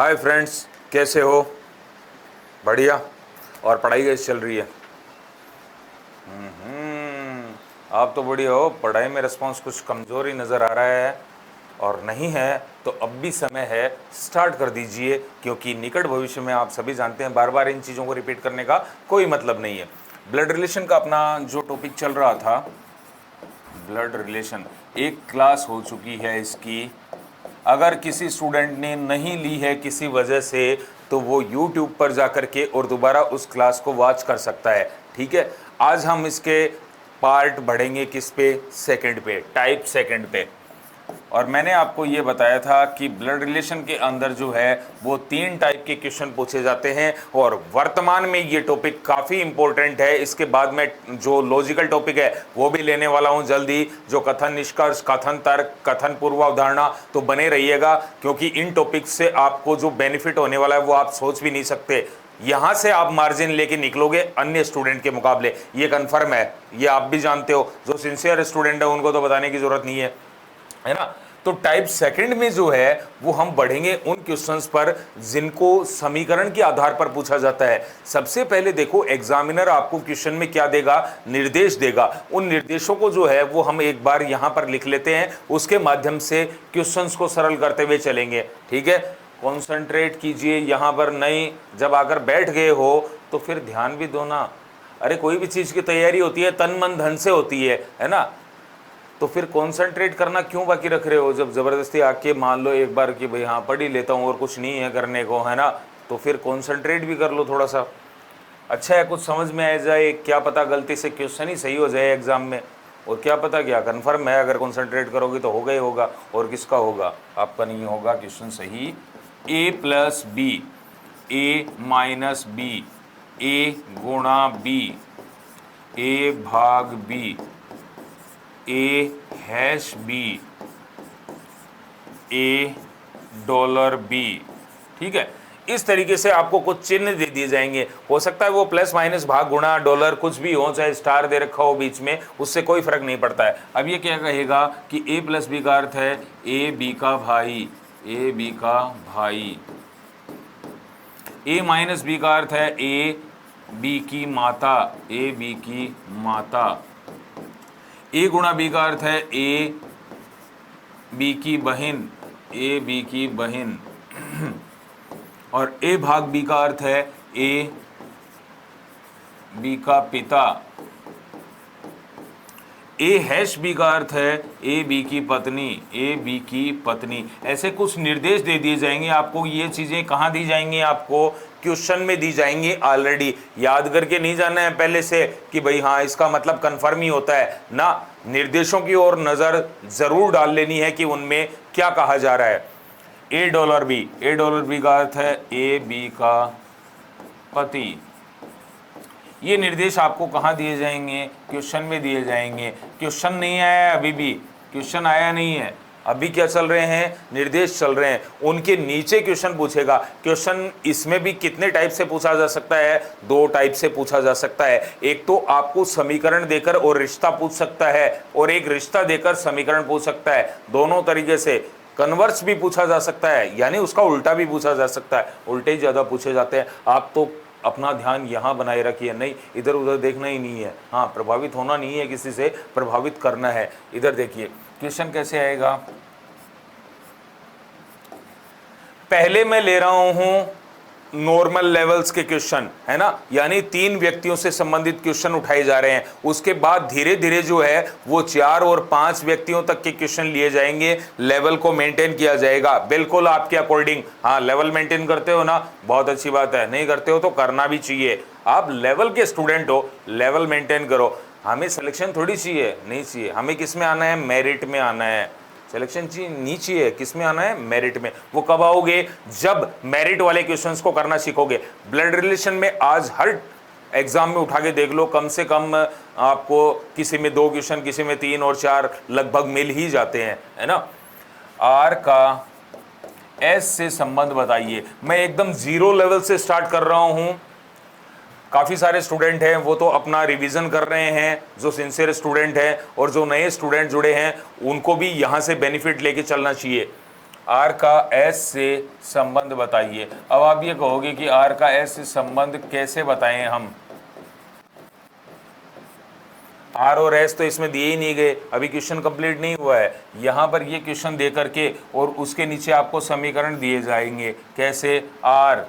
Hi friends, कैसे हो? बढ़िया। और पढ़ाई कैसी चल रही है? आप तो बढ़िया हो। पढ़ाई में रिस्पॉन्स कुछ कमज़ोर ही नज़र आ रहा है, और नहीं है तो अब भी समय है, स्टार्ट कर दीजिए, क्योंकि निकट भविष्य में आप सभी जानते हैं बार बार इन चीज़ों को रिपीट करने का कोई मतलब नहीं है। ब्लड रिलेशन का अपना जो टॉपिक चल रहा था, ब्लड रिलेशन, एक क्लास हो चुकी है इसकी। अगर किसी स्टूडेंट ने नहीं ली है किसी वजह से, तो वो YouTube पर जा कर के और दोबारा उस क्लास को वॉच कर सकता है। ठीक है, आज हम इसके पार्ट बढ़ेंगे किस पे? सेकंड पे, टाइप सेकंड पे। और मैंने आपको ये बताया था कि ब्लड रिलेशन के अंदर जो है वो 3 टाइप के क्वेश्चन पूछे जाते हैं, और वर्तमान में ये टॉपिक काफ़ी इंपॉर्टेंट है। इसके बाद में जो लॉजिकल टॉपिक है वो भी लेने वाला हूं जल्दी, जो कथन निष्कर्ष, कथन तर्क, कथन पूर्वावधारणा। तो बने रहिएगा, क्योंकि इन टॉपिक से आपको जो बेनिफिट होने वाला है वो आप सोच भी नहीं सकते। यहां से आप मार्जिन लेके निकलोगे अन्य स्टूडेंट के मुकाबले, ये कन्फर्म है, ये आप भी जानते हो। जो सिंसियर स्टूडेंट है उनको तो बताने की जरूरत नहीं है ना। तो टाइप सेकंड में जो है वो हम बढ़ेंगे उन क्वेश्चंस पर जिनको समीकरण के आधार पर पूछा जाता है। सबसे पहले देखो, एग्जामिनर आपको क्वेश्चन में क्या देगा? निर्देश देगा। उन निर्देशों को जो है वो हम एक बार यहां पर लिख लेते हैं, उसके माध्यम से क्वेश्चंस को सरल करते हुए चलेंगे। ठीक है, कॉन्सेंट्रेट कीजिए यहां पर। नहीं, जब आकर बैठ गए हो तो फिर ध्यान भी दो ना। अरे कोई भी चीज की तैयारी होती है तन मन धन से होती है ना। तो फिर कॉन्सेंट्रेट करना क्यों बाकी रख रहे हो? जब ज़बरदस्ती आके मान लो एक बार कि भाई हाँ पढ़ ही लेता हूँ और कुछ नहीं है करने को, है ना, तो फिर कॉन्सेंट्रेट भी कर लो थोड़ा सा। अच्छा है, कुछ समझ में आ जाए, क्या पता गलती से क्वेश्चन ही सही हो जाए एग्जाम में, और क्या पता क्या कन्फर्म है, अगर कॉन्सेंट्रेट करोगे तो होगा ही होगा। और किसका होगा? आपका नहीं होगा क्वेश्चन सही। ए प्लस बी, ए माइनस बी, ए गुणा बी, ए भाग B, A hash B, A dollar B. ठीक है, इस तरीके से आपको कुछ चिन्ह दे दिए जाएंगे। हो सकता है वो प्लस माइनस भाग गुणा डॉलर कुछ भी हो, चाहे स्टार दे रखा हो बीच में, उससे कोई फर्क नहीं पड़ता है। अब ये क्या कहेगा कि ए प्लस बी का अर्थ है ए बी का भाई, ए बी का भाई। ए माइनस बी का अर्थ है ए बी की माता, ए बी की माता। ए गुणा बी का अर्थ है ए बी की बहन, ए बी की बहन। और ए भाग बी का अर्थ है ए बी का पिता। ए हैश बी का अर्थ है ए बी की पत्नी, ए बी की पत्नी। ऐसे कुछ निर्देश दे दिए जाएंगे आपको। ये चीज़ें कहाँ दी जाएंगी? आपको क्वेश्चन में दी जाएंगी। ऑलरेडी याद करके नहीं जाना है पहले से कि भाई हाँ इसका मतलब कन्फर्म ही होता है ना। निर्देशों की ओर नज़र ज़रूर डाल लेनी है कि उनमें क्या कहा जा रहा है। A dollar B, A dollar B का अर्थ है ए बी का पति। ये निर्देश आपको कहाँ दिए जाएंगे? क्वेश्चन में दिए जाएंगे। क्वेश्चन नहीं आया है अभी भी, क्वेश्चन आया नहीं है अभी। क्या चल रहे हैं? निर्देश चल रहे हैं। उनके नीचे क्वेश्चन पूछेगा। क्वेश्चन इसमें भी कितने टाइप से पूछा जा सकता है? 2 टाइप से पूछा जा सकता है। एक तो आपको समीकरण देकर और रिश्ता पूछ सकता है, और एक रिश्ता देकर समीकरण पूछ सकता है। दोनों तरीके से कन्वर्स भी पूछा जा सकता है, यानी उसका उल्टा भी पूछा जा सकता है। उल्टे ही ज़्यादा पूछे जाते हैं। आप तो अपना ध्यान यहाँ बनाए रखिए, नहीं इधर उधर देखना ही नहीं है। हाँ, प्रभावित होना नहीं है, किसी से प्रभावित करना है। इधर देखिए क्वेश्चन कैसे आएगा। पहले मैं ले रहा हूँ नॉर्मल लेवल्स के क्वेश्चन, है ना, यानी 3 व्यक्तियों से संबंधित क्वेश्चन उठाए जा रहे हैं। उसके बाद धीरे धीरे जो है वो 4 और 5 व्यक्तियों तक के क्वेश्चन लिए जाएंगे। लेवल को मेंटेन किया जाएगा बिल्कुल आपके अकॉर्डिंग। हाँ, लेवल मेंटेन करते हो ना, बहुत अच्छी बात है। नहीं करते हो तो करना भी चाहिए। आप लेवल के स्टूडेंट हो, लेवल मेंटेन करो। हमें सिलेक्शन थोड़ी चाहिए, नहीं चाहिए। हमें किस में आना है? मेरिट में आना है। सिलेक्शन चाहिए नहीं चाहिए, किस में आना है? मेरिट में। वो कब आओगे? जब मेरिट वाले क्वेश्चंस को करना सीखोगे। ब्लड रिलेशन में आज हर एग्जाम में उठा के देख लो, कम से कम आपको किसी में 2 क्वेश्चन, किसी में 3 और 4 लगभग मिल ही जाते हैं, है ना। आर का एस से संबंध बताइए। मैं एकदम 0 लेवल से स्टार्ट कर रहा हूं। काफ़ी सारे स्टूडेंट हैं वो तो अपना रिवीजन कर रहे हैं, जो सिंसियर स्टूडेंट हैं, और जो नए स्टूडेंट जुड़े हैं उनको भी यहाँ से बेनिफिट लेके चलना चाहिए। आर का एस से संबंध बताइए। अब आप ये कहोगे कि आर का एस से संबंध कैसे बताएं हम, आर और एस तो इसमें दिए ही नहीं गए, अभी क्वेश्चन कंप्लीट नहीं हुआ है। यहां पर ये क्वेश्चन दे करके और उसके नीचे आपको समीकरण दिए जाएंगे, कैसे, R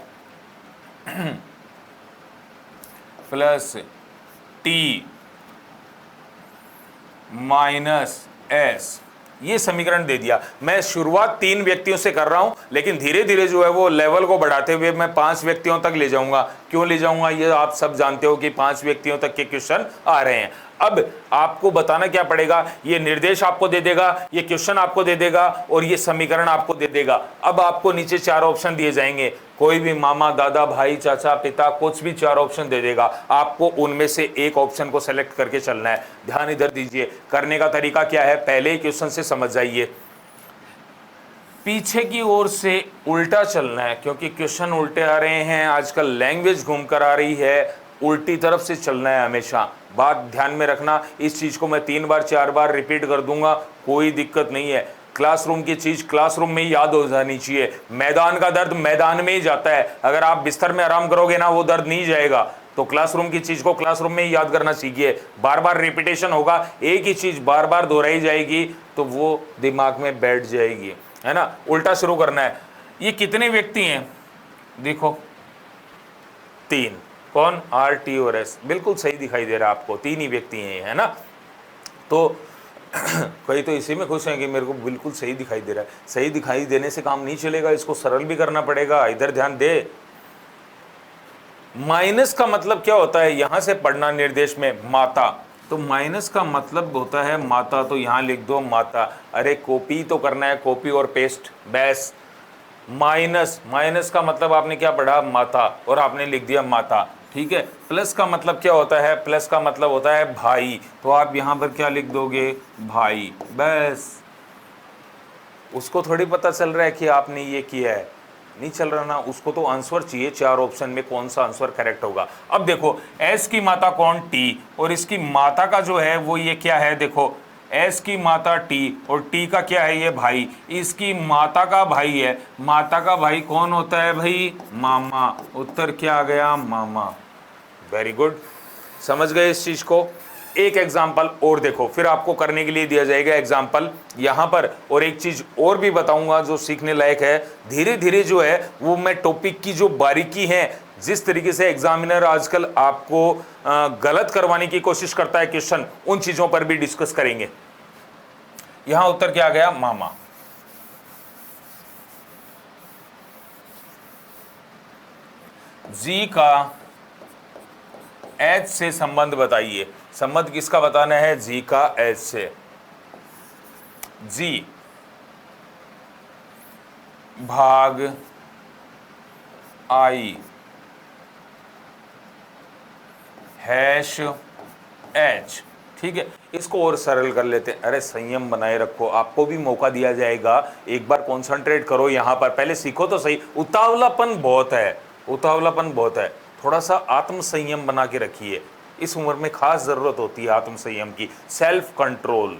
plus T minus S, ये समीकरण दे दिया। मैं शुरुआत 3 व्यक्तियों से कर रहा हूं, लेकिन धीरे धीरे जो है वो लेवल को बढ़ाते हुए मैं 5 व्यक्तियों तक ले जाऊंगा। क्यों ले जाऊंगा, ये आप सब जानते हो कि 5 व्यक्तियों तक के क्वेश्चन आ रहे हैं। अब आपको बताना क्या पड़ेगा, ये निर्देश आपको दे देगा, ये क्वेश्चन आपको दे देगा और ये समीकरण आपको दे देगा। अब आपको नीचे 4 ऑप्शन दिए जाएंगे, कोई भी मामा, दादा, भाई, चाचा, पिता, कुछ भी 4 ऑप्शन दे देगा। आपको उनमें से एक ऑप्शन को सेलेक्ट करके चलना है। ध्यान इधर दीजिए, करने का तरीका क्या है, पहले ही क्वेश्चन से समझ जाइए। पीछे की ओर से उल्टा चलना है, क्योंकि क्वेश्चन उल्टे आ रहे हैं, आजकल लैंग्वेज घूम कर आ रही है, उल्टी तरफ से चलना है हमेशा। बात ध्यान में रखना, इस चीज को मैं 3 बार 4 बार रिपीट कर दूंगा, कोई दिक्कत नहीं है। क्लासरूम की चीज क्लासरूम में ही याद हो जानी चाहिए। मैदान का दर्द मैदान में ही जाता है, अगर आप बिस्तर में आराम करोगे ना, वो दर्द नहीं जाएगा। तो क्लासरूम की चीज को क्लासरूम में ही याद करना सीखिए। बार बार रिपीटेशन होगा, एक ही चीज बार बार दोहराई जाएगी तो वो दिमाग में बैठ जाएगी, है ना। उल्टा शुरू करना है। ये कितने व्यक्ति हैं, देखो 3, कौन, आर, टी और एस, बिल्कुल सही दिखाई दे रहा है आपको, 3 ही व्यक्ति हैं, है ना। तो कई तो इसी में खुश हैं कि मेरे को बिल्कुल सही दिखाई दे रहा है। सही दिखाई देने से काम नहीं चलेगा, इसको सरल भी करना पड़ेगा। इधर ध्यान दे, माइनस का मतलब क्या होता है, यहां से पढ़ना निर्देश में, माता, तो माइनस का मतलब होता है माता, तो यहां लिख दो माता। अरे कॉपी तो करना है, कॉपी और पेस्ट, बस। माइनस, माइनस का मतलब आपने क्या पढ़ा, माता, और आपने लिख दिया माता, ठीक है। प्लस का मतलब क्या होता है, प्लस का मतलब होता है भाई, तो आप यहां पर क्या लिख दोगे, भाई, बस। उसको थोड़ी पता चल रहा है कि आपने ये किया है, नहीं चल रहा ना, उसको तो आंसर चाहिए 4 ऑप्शन में कौन सा आंसर करेक्ट होगा। अब देखो, एस की माता कौन, टी, और इसकी माता का जो है वो ये क्या है, देखो एस की माता टी और टी का क्या है, ये भाई, इसकी माता का भाई है। माता का भाई कौन होता है भाई, मामा। उत्तर क्या आ गया, मामा। वेरी गुड, समझ गए इस चीज को। एक एग्जाम्पल और देखो, फिर आपको करने के लिए दिया जाएगा एग्जाम्पल यहां पर। और एक चीज और भी बताऊंगा जो सीखने लायक है। धीरे धीरे जो है वो मैं टॉपिक की जो बारीकी है, जिस तरीके से एग्जामिनर आजकल आपको गलत करवाने की कोशिश करता है क्वेश्चन, उन चीजों पर भी डिस्कस करेंगे। यहां उत्तर क्या आ गया, मामा। जी का एच से संबंध बताइए। संबंध किसका बताना है, जी का एच से। जी भाग आई हैश एच, ठीक है। इसको और सरल कर लेते हैं। अरे संयम बनाए रखो, आपको भी मौका दिया जाएगा, एक बार कंसंट्रेट करो यहां पर, पहले सीखो तो सही। उतावलापन बहुत है, उतावलापन बहुत है, थोड़ा सा आत्म संयम बना के रखिए। इस उम्र में खास जरूरत होती है आत्म संयम की, सेल्फ कंट्रोल।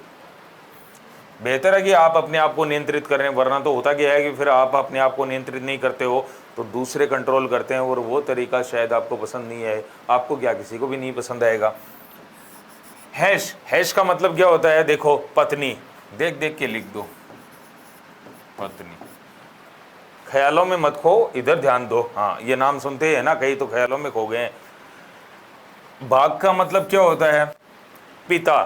बेहतर है कि आप अपने आप को नियंत्रित करें, वरना तो होता क्या है कि फिर आप अपने आप को नियंत्रित नहीं करते हो तो दूसरे कंट्रोल करते हैं, और वो तरीका शायद आपको पसंद नहीं है। आपको क्या, किसी को भी नहीं पसंद आएगा। हैश, हैश का मतलब क्या होता है, देखो पत्नी, देख देख के लिख दो, पत्नी। ख्यालों में मत खो, इधर ध्यान दो। हाँ, ये नाम सुनते हैं ना कई तो ख्यालों में खो गए हैं। भाग का मतलब क्या होता है, पिता,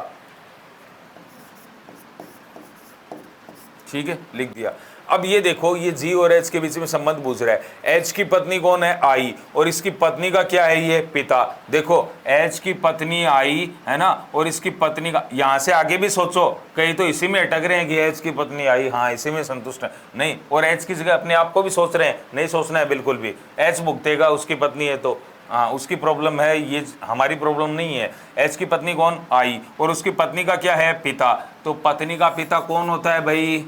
ठीक है, लिख दिया। अब ये देखो, ये जी और एच के बीच में संबंध पूछ रहा है। एच की पत्नी कौन है, आई, और इसकी पत्नी का क्या है, ये पिता। देखो एच की पत्नी आई है ना, और इसकी पत्नी का, यहां से आगे भी सोचो, कहीं तो इसी में अटक रहे हैं कि एच की पत्नी आई, हाँ इसी में संतुष्ट है, नहीं, और एच की जगह अपने आप को भी सोच रहे हैं, नहीं सोचना है बिल्कुल भी। एच भुगतेगा, उसकी पत्नी है तो हाँ उसकी प्रॉब्लम है, ये हमारी प्रॉब्लम नहीं है। एच की पत्नी कौन, आई, और उसकी पत्नी का क्या है, पिता। तो पत्नी का पिता कौन होता है भाई,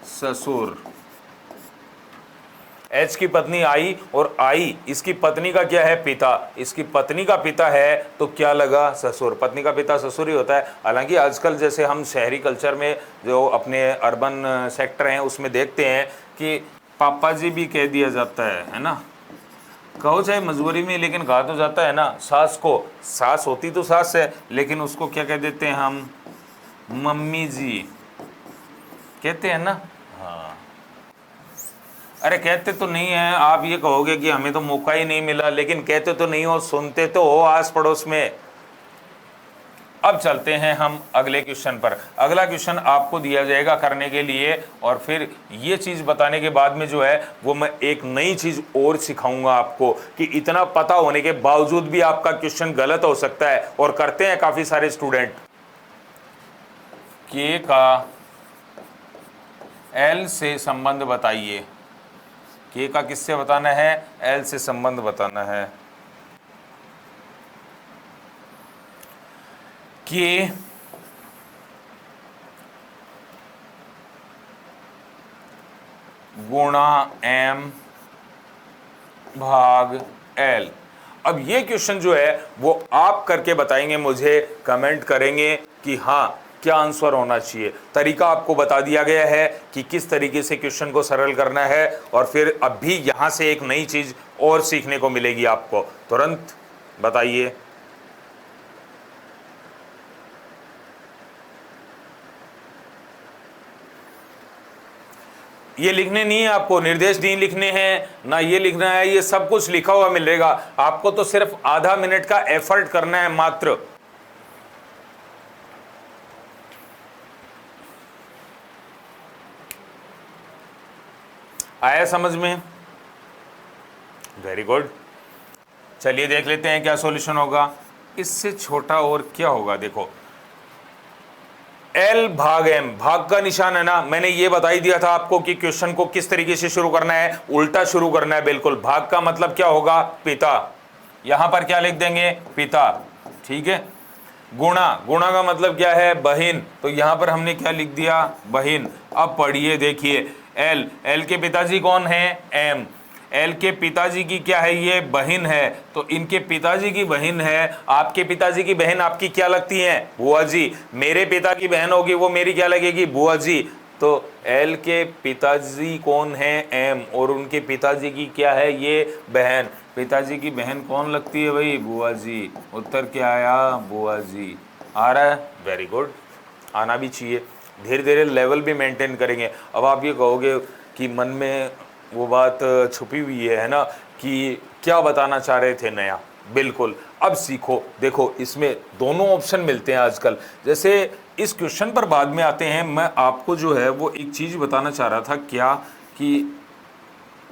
ससुर। एच की पत्नी आई, और आई इसकी पत्नी का क्या है, पिता, इसकी पत्नी का पिता है तो क्या लगा, ससुर। पत्नी का पिता ससुर ही होता है। हालांकि आजकल जैसे हम शहरी कल्चर में जो अपने अर्बन सेक्टर हैं उसमें देखते हैं कि पापा जी भी कह दिया जाता है ना, कहो चाहे मजबूरी में, लेकिन कहा तो जाता है ना। सास को, सास होती तो सास है, लेकिन उसको क्या कह देते हैं हम, मम्मी जी कहते हैं ना। हाँ, अरे कहते तो नहीं है, आप ये कहोगे कि हमें तो मौका ही नहीं मिला, लेकिन कहते तो नहीं हो, सुनते तो हो आस पड़ोस में। अब चलते हैं हम अगले क्वेश्चन पर। अगला क्वेश्चन आपको दिया जाएगा करने के लिए, और फिर ये चीज़ बताने के बाद में जो है वो मैं एक नई चीज़ और सिखाऊंगा आपको, कि इतना पता होने के बावजूद भी आपका क्वेश्चन गलत हो सकता है, और करते हैं काफ़ी सारे स्टूडेंट। के का एल से संबंध बताइए। के का किससे बताना है, एल से संबंध बताना है। के गुणा एम भाग एल। अब ये क्वेश्चन जो है वो आप करके बताएंगे, मुझे कमेंट करेंगे कि हाँ क्या आंसर होना चाहिए। तरीका आपको बता दिया गया है कि किस तरीके से क्वेश्चन को सरल करना है, और फिर अभी यहां से एक नई चीज और सीखने को मिलेगी आपको। तुरंत बताइए। ये लिखने नहीं है आपको, निर्देश नहीं लिखने हैं ना, ये लिखना है, ये सब कुछ लिखा हुआ मिलेगा आपको। तो सिर्फ आधा मिनट का एफर्ट करना है मात्र। आया समझ में? Very good. चलिए देख लेते हैं क्या सॉल्यूशन होगा। इससे छोटा और क्या होगा, देखो एल भाग एम, भाग का निशान है ना, मैंने ये बता ही दिया था आपको कि क्वेश्चन को किस तरीके से शुरू करना है, उल्टा शुरू करना है बिल्कुल। भाग का मतलब क्या होगा, पिता, यहां पर क्या लिख देंगे, पिता, ठीक है। गुणा, गुणा का मतलब क्या है, बहन, तो यहां पर हमने क्या लिख दिया, बहन। अब पढ़िए, देखिए एल, एल के पिताजी कौन है, एम, एल के पिताजी की क्या है, ये बहन है, तो इनके पिताजी की बहन है। आपके पिताजी की बहन आपकी क्या लगती है, बुआ जी। मेरे पिता की बहन होगी, वो मेरी क्या लगेगी, बुआ जी। तो एल के पिताजी कौन है, एम, और उनके पिताजी की क्या है, ये बहन। पिताजी की बहन कौन लगती है भाई, बुआ जी। उत्तर क्या आया, बुआ जी। आ रहा है, वेरी गुड, आना भी चाहिए। धीरे धीरे लेवल भी मेंटेन करेंगे। अब आप ये कहोगे कि मन में वो बात छुपी हुई है ना, कि क्या बताना चाह रहे थे नया। बिल्कुल, अब सीखो। देखो इसमें दोनों ऑप्शन मिलते हैं आजकल। जैसे इस क्वेश्चन पर बाद में आते हैं, मैं आपको जो है वो एक चीज़ बताना चाह रहा था, क्या कि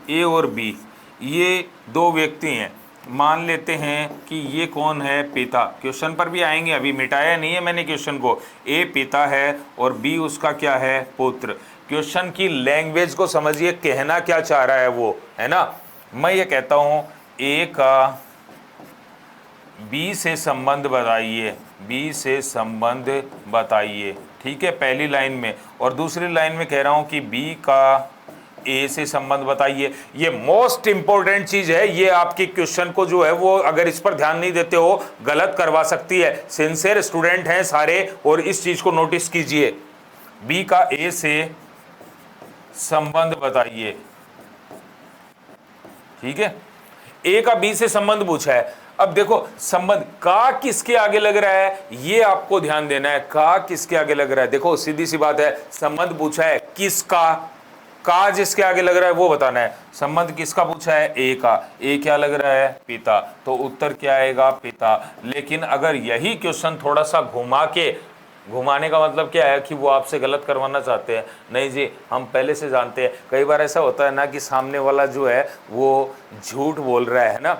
ए और बी ये दो व्यक्ति हैं। मान लेते हैं कि ये कौन है, पिता। क्वेश्चन पर भी आएंगे, अभी मिटाया नहीं है मैंने क्वेश्चन को। ए पिता है और बी उसका क्या है, पुत्र। क्वेश्चन की लैंग्वेज को समझिए, कहना क्या चाह रहा है वो, है ना। मैं ये कहता हूं ए का बी से संबंध बताइए, बी से संबंध बताइए, ठीक है, पहली लाइन में। और दूसरी लाइन में कह रहा हूं कि बी का ए से संबंध बताइए। ये मोस्ट इंपॉर्टेंट चीज है, ये आपके क्वेश्चन को जो है वो अगर इस पर ध्यान नहीं देते हो गलत करवा सकती है। सिंसियर स्टूडेंट हैं सारे, और इस चीज को नोटिस कीजिए। बी का ए से संबंध बताइए, ठीक है। ए का बी से संबंध पूछा है। अब देखो संबंध का किसके आगे लग रहा है, ये आपको ध्यान देना है। का किसके आगे लग रहा है, देखो सीधी सी बात है, संबंध पूछा है किसका, का जिसके आगे लग रहा है वो बताना है। संबंध किसका पूछा है, ए का, ए क्या लग रहा है, पिता, तो उत्तर क्या आएगा, पिता। लेकिन अगर यही क्वेश्चन थोड़ा सा घुमा के, घुमाने का मतलब क्या है कि वो आपसे गलत करवाना चाहते हैं, नहीं जी हम पहले से जानते हैं। कई बार ऐसा होता है ना कि सामने वाला जो है वो झूठ बोल रहा है ना,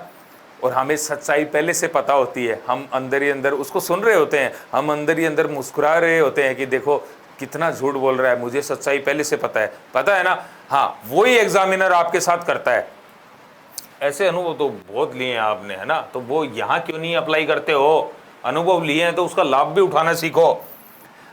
और हमें सच्चाई पहले से पता होती है, हम अंदर ही अंदर उसको सुन रहे होते हैं, हम अंदर ही अंदर मुस्कुरा रहे होते हैं कि देखो कितना झूठ बोल रहा है, मुझे सच्चाई पहले से पता है ना। हाँ, वही एग्जामिनर आपके साथ करता है। ऐसे अनुभव तो बहुत लिए हैं आपने, है ना, तो वो यहाँ क्यों नहीं अप्लाई करते हो, अनुभव लिए हैं तो उसका लाभ भी उठाना सीखो।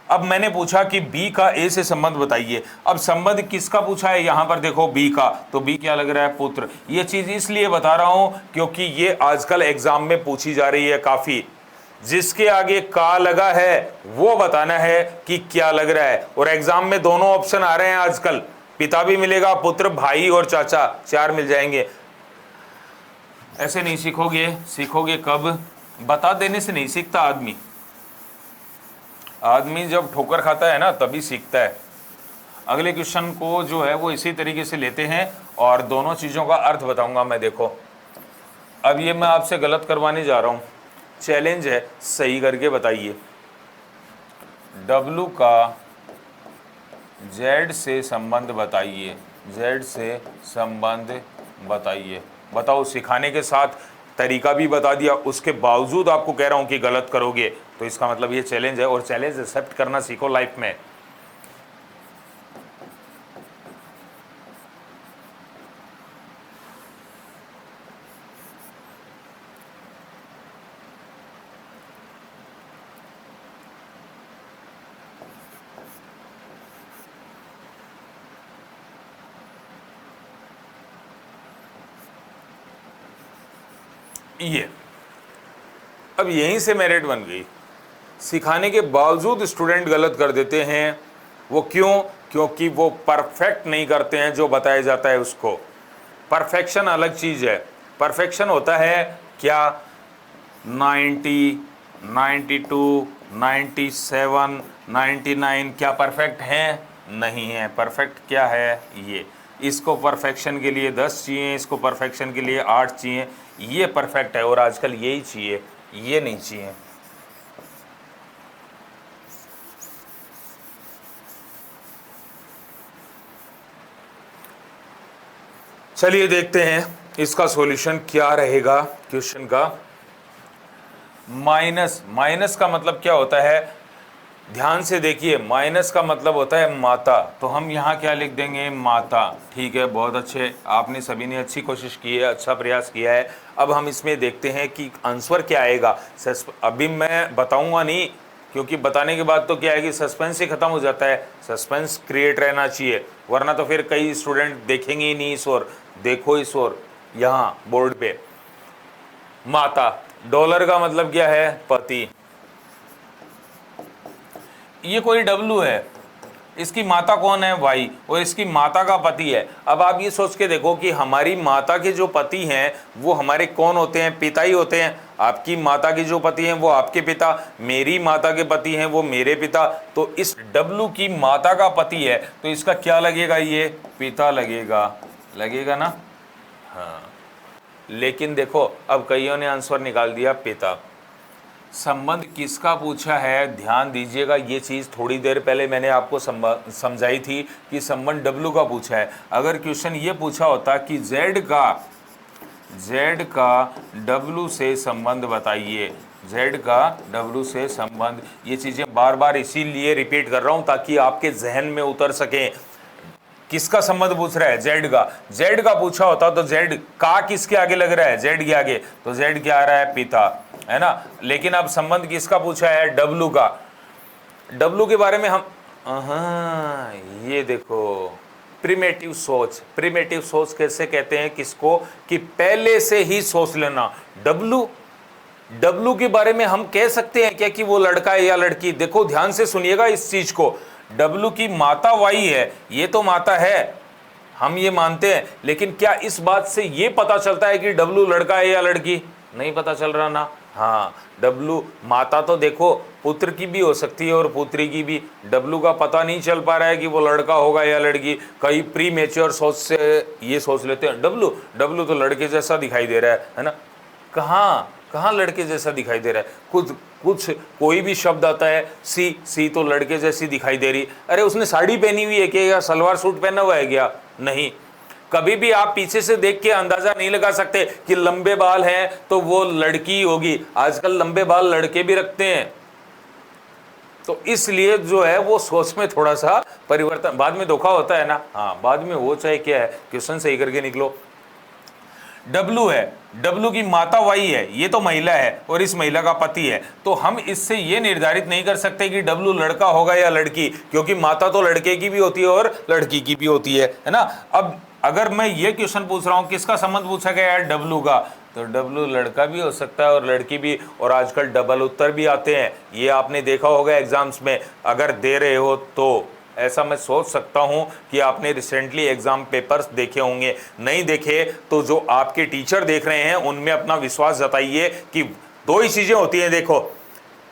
अब मैंने पूछा कि बी का ए से संबंध बताइए। अब संबंध किसका पूछा है, यहां पर देखो बी का, तो बी क्या लग रहा है, पुत्र। ये चीज इसलिए बता रहा हूं क्योंकि ये आजकल एग्जाम में पूछी जा रही है काफी। जिसके आगे का लगा है वो बताना है कि क्या लग रहा है, और एग्जाम में दोनों ऑप्शन आ रहे हैं आजकल, पिता भी मिलेगा, पुत्र, भाई और चाचा, 4 मिल जाएंगे। ऐसे नहीं सीखोगे, सीखोगे कब, बता देने से नहीं सीखता आदमी। आदमी जब ठोकर खाता है ना तभी सीखता है। अगले क्वेश्चन को जो है वो इसी तरीके से लेते हैं और दोनों चीज़ों का अर्थ बताऊंगा मैं। देखो अब ये मैं आपसे गलत करवाने जा रहा हूँ, चैलेंज है, सही करके बताइए। W का Z से संबंध बताइए, Z से संबंध बताइए। बताओ, सिखाने के साथ तरीका भी बता दिया, उसके बावजूद आपको कह रहा हूं कि गलत करोगे, तो इसका मतलब ये चैलेंज है, और चैलेंज एक्सेप्ट करना सीखो लाइफ में। ये अब यहीं से मेरिट बन गई। सिखाने के बावजूद स्टूडेंट गलत कर देते हैं, वो क्यों? क्योंकि वो परफेक्ट नहीं करते हैं जो बताया जाता है उसको। परफेक्शन अलग चीज़ है। परफेक्शन होता है क्या, 90, 92, 97, 99 क्या परफेक्ट हैं? नहीं है। परफेक्ट क्या है ये, इसको परफेक्शन के लिए 10 चाहिए, इसको परफेक्शन के लिए 8 चाहिए, ये परफेक्ट है, और आजकल यही चाहिए, ये नहीं चाहिए। चलिए देखते हैं इसका सॉल्यूशन क्या रहेगा क्वेश्चन का। माइनस, माइनस का मतलब क्या होता है, ध्यान से देखिए, माइनस का मतलब होता है माता, तो हम यहाँ क्या लिख देंगे, माता। ठीक है, बहुत अच्छे, आपने सभी ने अच्छी कोशिश की है, अच्छा प्रयास किया है। अब हम इसमें देखते हैं कि आंसर क्या आएगा। अभी मैं बताऊंगा नहीं, क्योंकि बताने के बाद तो क्या है कि सस्पेंस ही खत्म हो जाता है। सस्पेंस क्रिएट रहना चाहिए, वरना तो फिर कई स्टूडेंट देखेंगे ही नहीं इस ओर। देखो इस ओर, यहाँ बोर्ड पे माता, डॉलर का मतलब क्या है, पति। ये कोई डब्लू है, इसकी माता कौन है, वाई, और इसकी माता का पति है। अब आप ये सोच के देखो कि हमारी माता के जो पति हैं वो हमारे कौन होते हैं, पिता ही होते हैं। आपकी माता के जो पति हैं वो आपके पिता, मेरी माता के पति हैं वो मेरे पिता। तो इस डब्लू की माता का पति है, तो इसका क्या लगेगा, ये पिता लगेगा, लगेगा ना। हाँ, लेकिन देखो अब कईयों ने आंसर निकाल दिया पिता। संबंध किसका पूछा है, ध्यान दीजिएगा, ये चीज़ थोड़ी देर पहले मैंने आपको समझाई थी कि संबंध W का पूछा है। अगर क्वेश्चन ये पूछा होता कि Z का W से संबंध बताइए, Z का W से संबंध, ये चीज़ें बार बार इसीलिए रिपीट कर रहा हूँ ताकि आपके जहन में उतर सकें। किसका संबंध पूछ रहा है, जेड का। जेड का पूछा होता तो जेड का किसके आगे लग रहा है, जेड के आगे, तो जेड क्या आ रहा है, पिता, है ना। लेकिन अब संबंध किसका पूछा है, डब्लू का। डब्लू के बारे में हम, हाँ ये देखो, प्रिमेटिव सोच। प्रिमेटिव सोच कैसे कहते हैं किसको, कि पहले से ही सोच लेना। डब्लू के बारे में हम कह सकते हैं क्या कि वो लड़का है या लड़की। देखो ध्यान से सुनिएगा इस चीज को, डब्लू की माता वाई है, ये तो माता है, हम ये मानते हैं, लेकिन क्या इस बात से ये पता चलता है कि डब्लू लड़का है या लड़की, नहीं पता चल रहा ना। हाँ, डब्लू माता तो देखो पुत्र की भी हो सकती है और पुत्री की भी। डब्लू का पता नहीं चल पा रहा है कि वो लड़का होगा या लड़की। कई प्री मेच्योर सोच से ये सोच लेते हैं डब्लू तो लड़के जैसा दिखाई दे रहा है ना। कहाँ लड़के जैसा दिखाई दे रहा है। कुछ कोई भी शब्द आता है, सी तो लड़के जैसी दिखाई दे रही, अरे उसने साड़ी पहनी हुई है क्या, या सलवार सूट पहना हुआ है क्या, नहीं। कभी भी आप पीछे से देख के अंदाजा नहीं लगा सकते कि लंबे बाल हैं तो वो लड़की होगी। आजकल लंबे बाल लड़के भी रखते हैं, तो इसलिए जो है वो सोच में थोड़ा सा परिवर्तन, बाद में धोखा होता है ना। हाँ, बाद में वो चाहे क्या है, क्वेश्चन सही करके निकलो। डब्लू है, डब्लू की माता वाई है, ये तो महिला है और इस महिला का पति है, तो हम इससे ये निर्धारित नहीं कर सकते कि डब्लू लड़का होगा या लड़की, क्योंकि माता तो लड़के की भी होती है और लड़की की भी होती है ना। अब अगर मैं ये क्वेश्चन पूछ रहा हूं, किसका संबंध पूछा गया है, डब्लू का, तो डब्लू लड़का भी हो सकता है और लड़की भी, और आजकल डबल उत्तर भी आते हैं, ये आपने देखा होगा एग्जाम्स में, अगर दे रहे हो तो ऐसा मैं सोच सकता हूं कि आपने रिसेंटली एग्जाम पेपर्स देखे होंगे, नहीं देखे तो जो आपके टीचर देख रहे हैं उनमें अपना विश्वास जताइए कि दो ही चीजें होती हैं। देखो,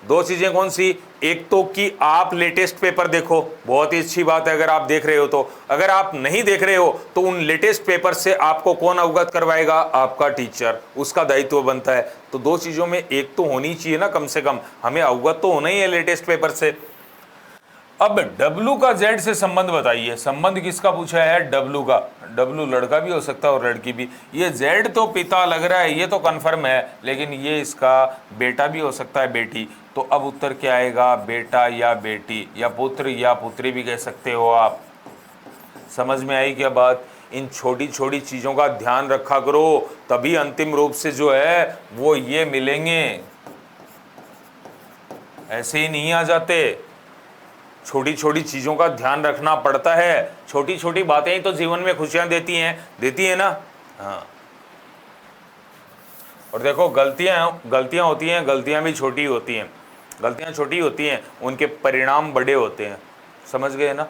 दो चीजें कौन सी, एक तो कि आप लेटेस्ट पेपर देखो, बहुत ही अच्छी बात है अगर आप देख रहे हो तो, अगर आप नहीं देख रहे हो तो उन लेटेस्ट पेपर से आपको कौन अवगत करवाएगा, आपका टीचर, उसका दायित्व बनता है। तो दो चीजों में एक तो होनी चाहिए ना, कम से कम हमें अवगत तो होना ही है लेटेस्ट पेपर से। अब डब्लू का जेड से संबंध बताइए, संबंध किसका पूछा है, डब्लू का, डब्लू लड़का भी हो सकता है और लड़की भी, ये जेड तो पिता लग रहा है, ये तो कंफर्म है, लेकिन ये इसका बेटा भी हो सकता है, बेटी, तो अब उत्तर क्या आएगा, बेटा या बेटी, या पुत्र या पुत्री भी कह सकते हो आप। समझ में आई क्या बात। इन छोटी छोटी चीजों का ध्यान रखा करो, तभी अंतिम रूप से जो है वो ये मिलेंगे, ऐसे ही नहीं आ जाते। छोटी छोटी चीजों का ध्यान रखना पड़ता है, छोटी छोटी बातें ही तो जीवन में खुशियां देती है ना। हाँ, और देखो गलतियां होती हैं, गलतियां भी छोटी होती हैं, गलतियां छोटी होती हैं, उनके परिणाम बड़े होते हैं, समझ गए ना।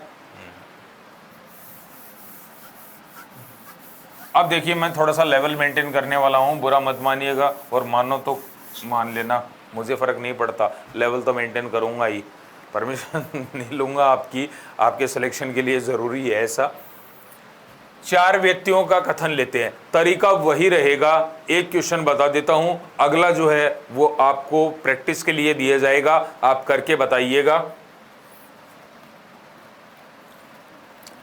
अब देखिए, मैं थोड़ा सा लेवल मेंटेन करने वाला हूँ, बुरा मत मानिएगा, और मानो तो मान लेना, मुझे फर्क नहीं पड़ता, लेवल तो मेंटेन करूंगा ही, परमिशन नहीं लूंगा आपकी, आपके सिलेक्शन के लिए ज़रूरी है ऐसा। 4 व्यक्तियों का कथन लेते हैं, तरीका वही रहेगा, एक क्वेश्चन बता देता हूं, अगला जो है वो आपको प्रैक्टिस के लिए दिया जाएगा, आप करके बताइएगा।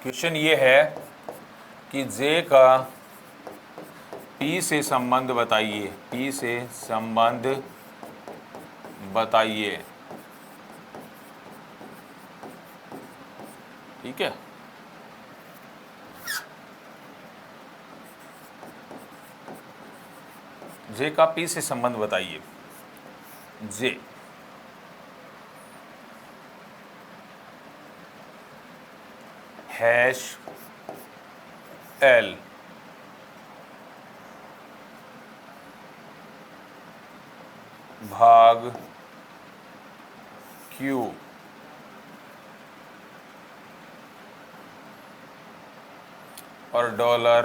क्वेश्चन ये है कि जे का पी से संबंध बताइए, पी से संबंध बताइए, ठीक है। जे का पी से संबंध बताइए, जे हैश एल भाग क्यू और डॉलर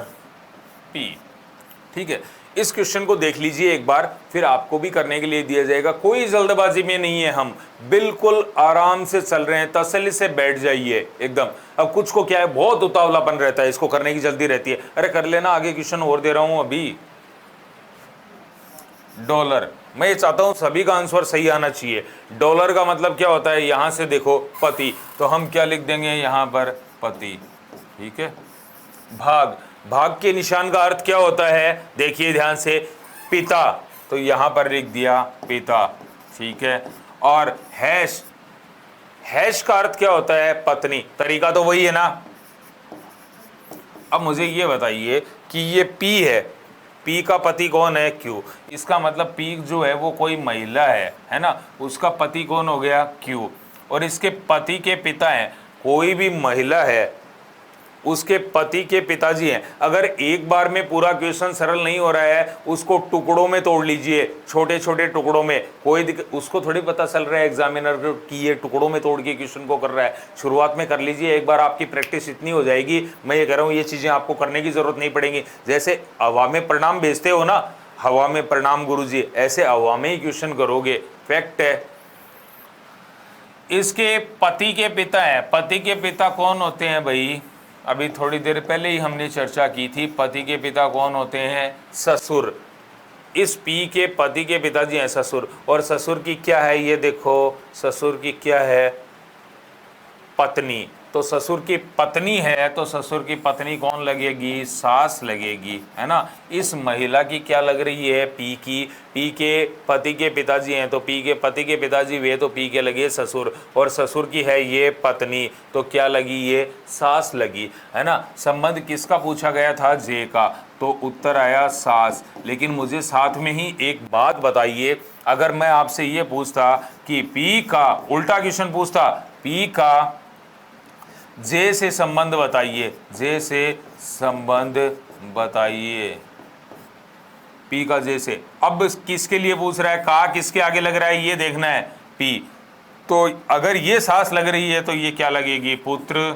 पी, ठीक है। इस क्वेश्चन को देख लीजिए एक बार, फिर आपको भी करने के लिए दिया जाएगा, कोई जल्दबाजी में नहीं है, हम बिल्कुल आराम से चल रहे हैं, तसल्ली से बैठ जाइए एकदम। अब कुछ को क्या है, बहुत उतावलापन रहता है, इसको करने की जल्दी रहती है, अरे कर लेना, आगे क्वेश्चन और दे रहा हूं अभी। डॉलर, मैं ये चाहता हूं सभी का आंसर सही आना चाहिए। डॉलर का मतलब क्या होता है, यहां से देखो पति, तो हम क्या लिख देंगे यहां पर, पति, ठीक है। भाग, भाग के निशान का अर्थ क्या होता है, देखिए ध्यान से, पिता, तो यहां पर लिख दिया पिता, ठीक है। और हैश, हैश का अर्थ क्या होता है, पत्नी, तरीका तो वही है ना। अब मुझे ये बताइए कि ये पी है, पी का पति कौन है, क्यू, इसका मतलब पी जो है वो कोई महिला है ना, उसका पति कौन हो गया, क्यू, और इसके पति के पिता हैं, कोई भी महिला है उसके पति के पिताजी हैं। अगर एक बार में पूरा क्वेश्चन सरल नहीं हो रहा है, उसको टुकड़ों में तोड़ लीजिए, छोटे छोटे टुकड़ों में, कोई उसको थोड़ी पता चल रहा है एग्जामिनर को कि ये टुकड़ों में तोड़ के क्वेश्चन को कर रहा है। शुरुआत में कर लीजिए, एक बार आपकी प्रैक्टिस इतनी हो जाएगी, मैं ये कह रहा हूँ ये चीज़ें आपको करने की जरूरत नहीं पड़ेगी। जैसे हवा में प्रणाम भेजते हो ना, हवा में प्रणाम गुरुजी, ऐसे हवा में ही क्वेश्चन करोगे, फैक्ट है। इसके पति के पिता है, पति के पिता कौन होते हैं भाई, अभी थोड़ी देर पहले ही हमने चर्चा की थी, पति के पिता कौन होते हैं, ससुर। इस पी के पति के पिताजी हैं ससुर, और ससुर की क्या है, ये देखो, ससुर की क्या है, पत्नी, तो ससुर की पत्नी है, तो ससुर की पत्नी कौन लगेगी? सास लगेगी, है ना। इस महिला की क्या लग रही है? पी की। पी के पति के पिताजी हैं, तो पी के पति के पिताजी वे, तो पी के लगे ससुर, और ससुर की है ये पत्नी, तो क्या लगी? ये सास लगी, है ना। संबंध किसका पूछा गया था? जे का, तो उत्तर आया सास। लेकिन मुझे साथ में ही एक बात बताइए, अगर मैं आपसे ये पूछता कि पी का, उल्टा क्वेश्चन पूछता, पी का जे से संबंध बताइए, जे से संबंध बताइए, पी का जे से, अब किसके लिए पूछ रहा है? का किसके आगे लग रहा है ये देखना है, पी। तो अगर ये सास लग रही है तो ये क्या लगेगी? पुत्र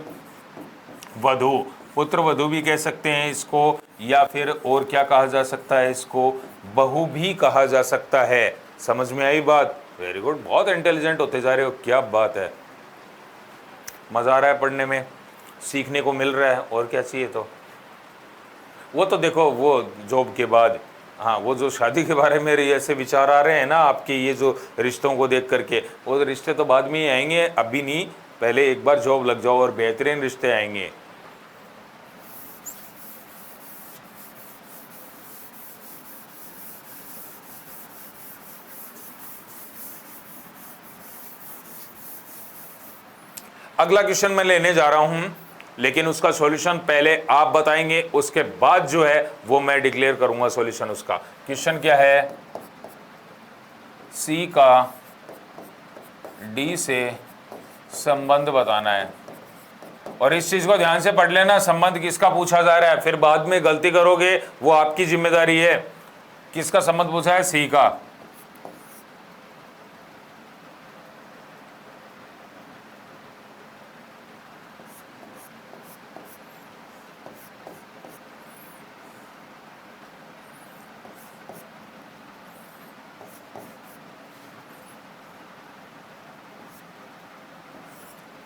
वधू। पुत्र वधू भी कह सकते हैं इसको, या फिर और क्या कहा जा सकता है इसको? बहू भी कहा जा सकता है। समझ में आई बात? वेरी गुड, बहुत इंटेलिजेंट होते जा रहे हो, क्या बात है, मज़ा आ रहा है पढ़ने में, सीखने को मिल रहा है, और क्या चाहिए। तो वो तो देखो, वो जॉब के बाद, हाँ, वो जो शादी के बारे में ऐसे विचार आ रहे हैं ना आपके, ये जो रिश्तों को देख करके, वो रिश्ते तो बाद में ही आएंगे, अभी नहीं, पहले एक बार जॉब लग जाओ और बेहतरीन रिश्ते आएंगे। अगला क्वेश्चन मैं लेने जा रहा हूं, लेकिन उसका सॉल्यूशन पहले आप बताएंगे, उसके बाद जो है वो मैं डिक्लेयर करूंगा सॉल्यूशन उसका। क्वेश्चन क्या है? सी का डी से संबंध बताना है, और इस चीज को ध्यान से पढ़ लेना, संबंध किसका पूछा जा रहा है, फिर बाद में गलती करोगे वो आपकी जिम्मेदारी है। किसका संबंध पूछा है? सी का।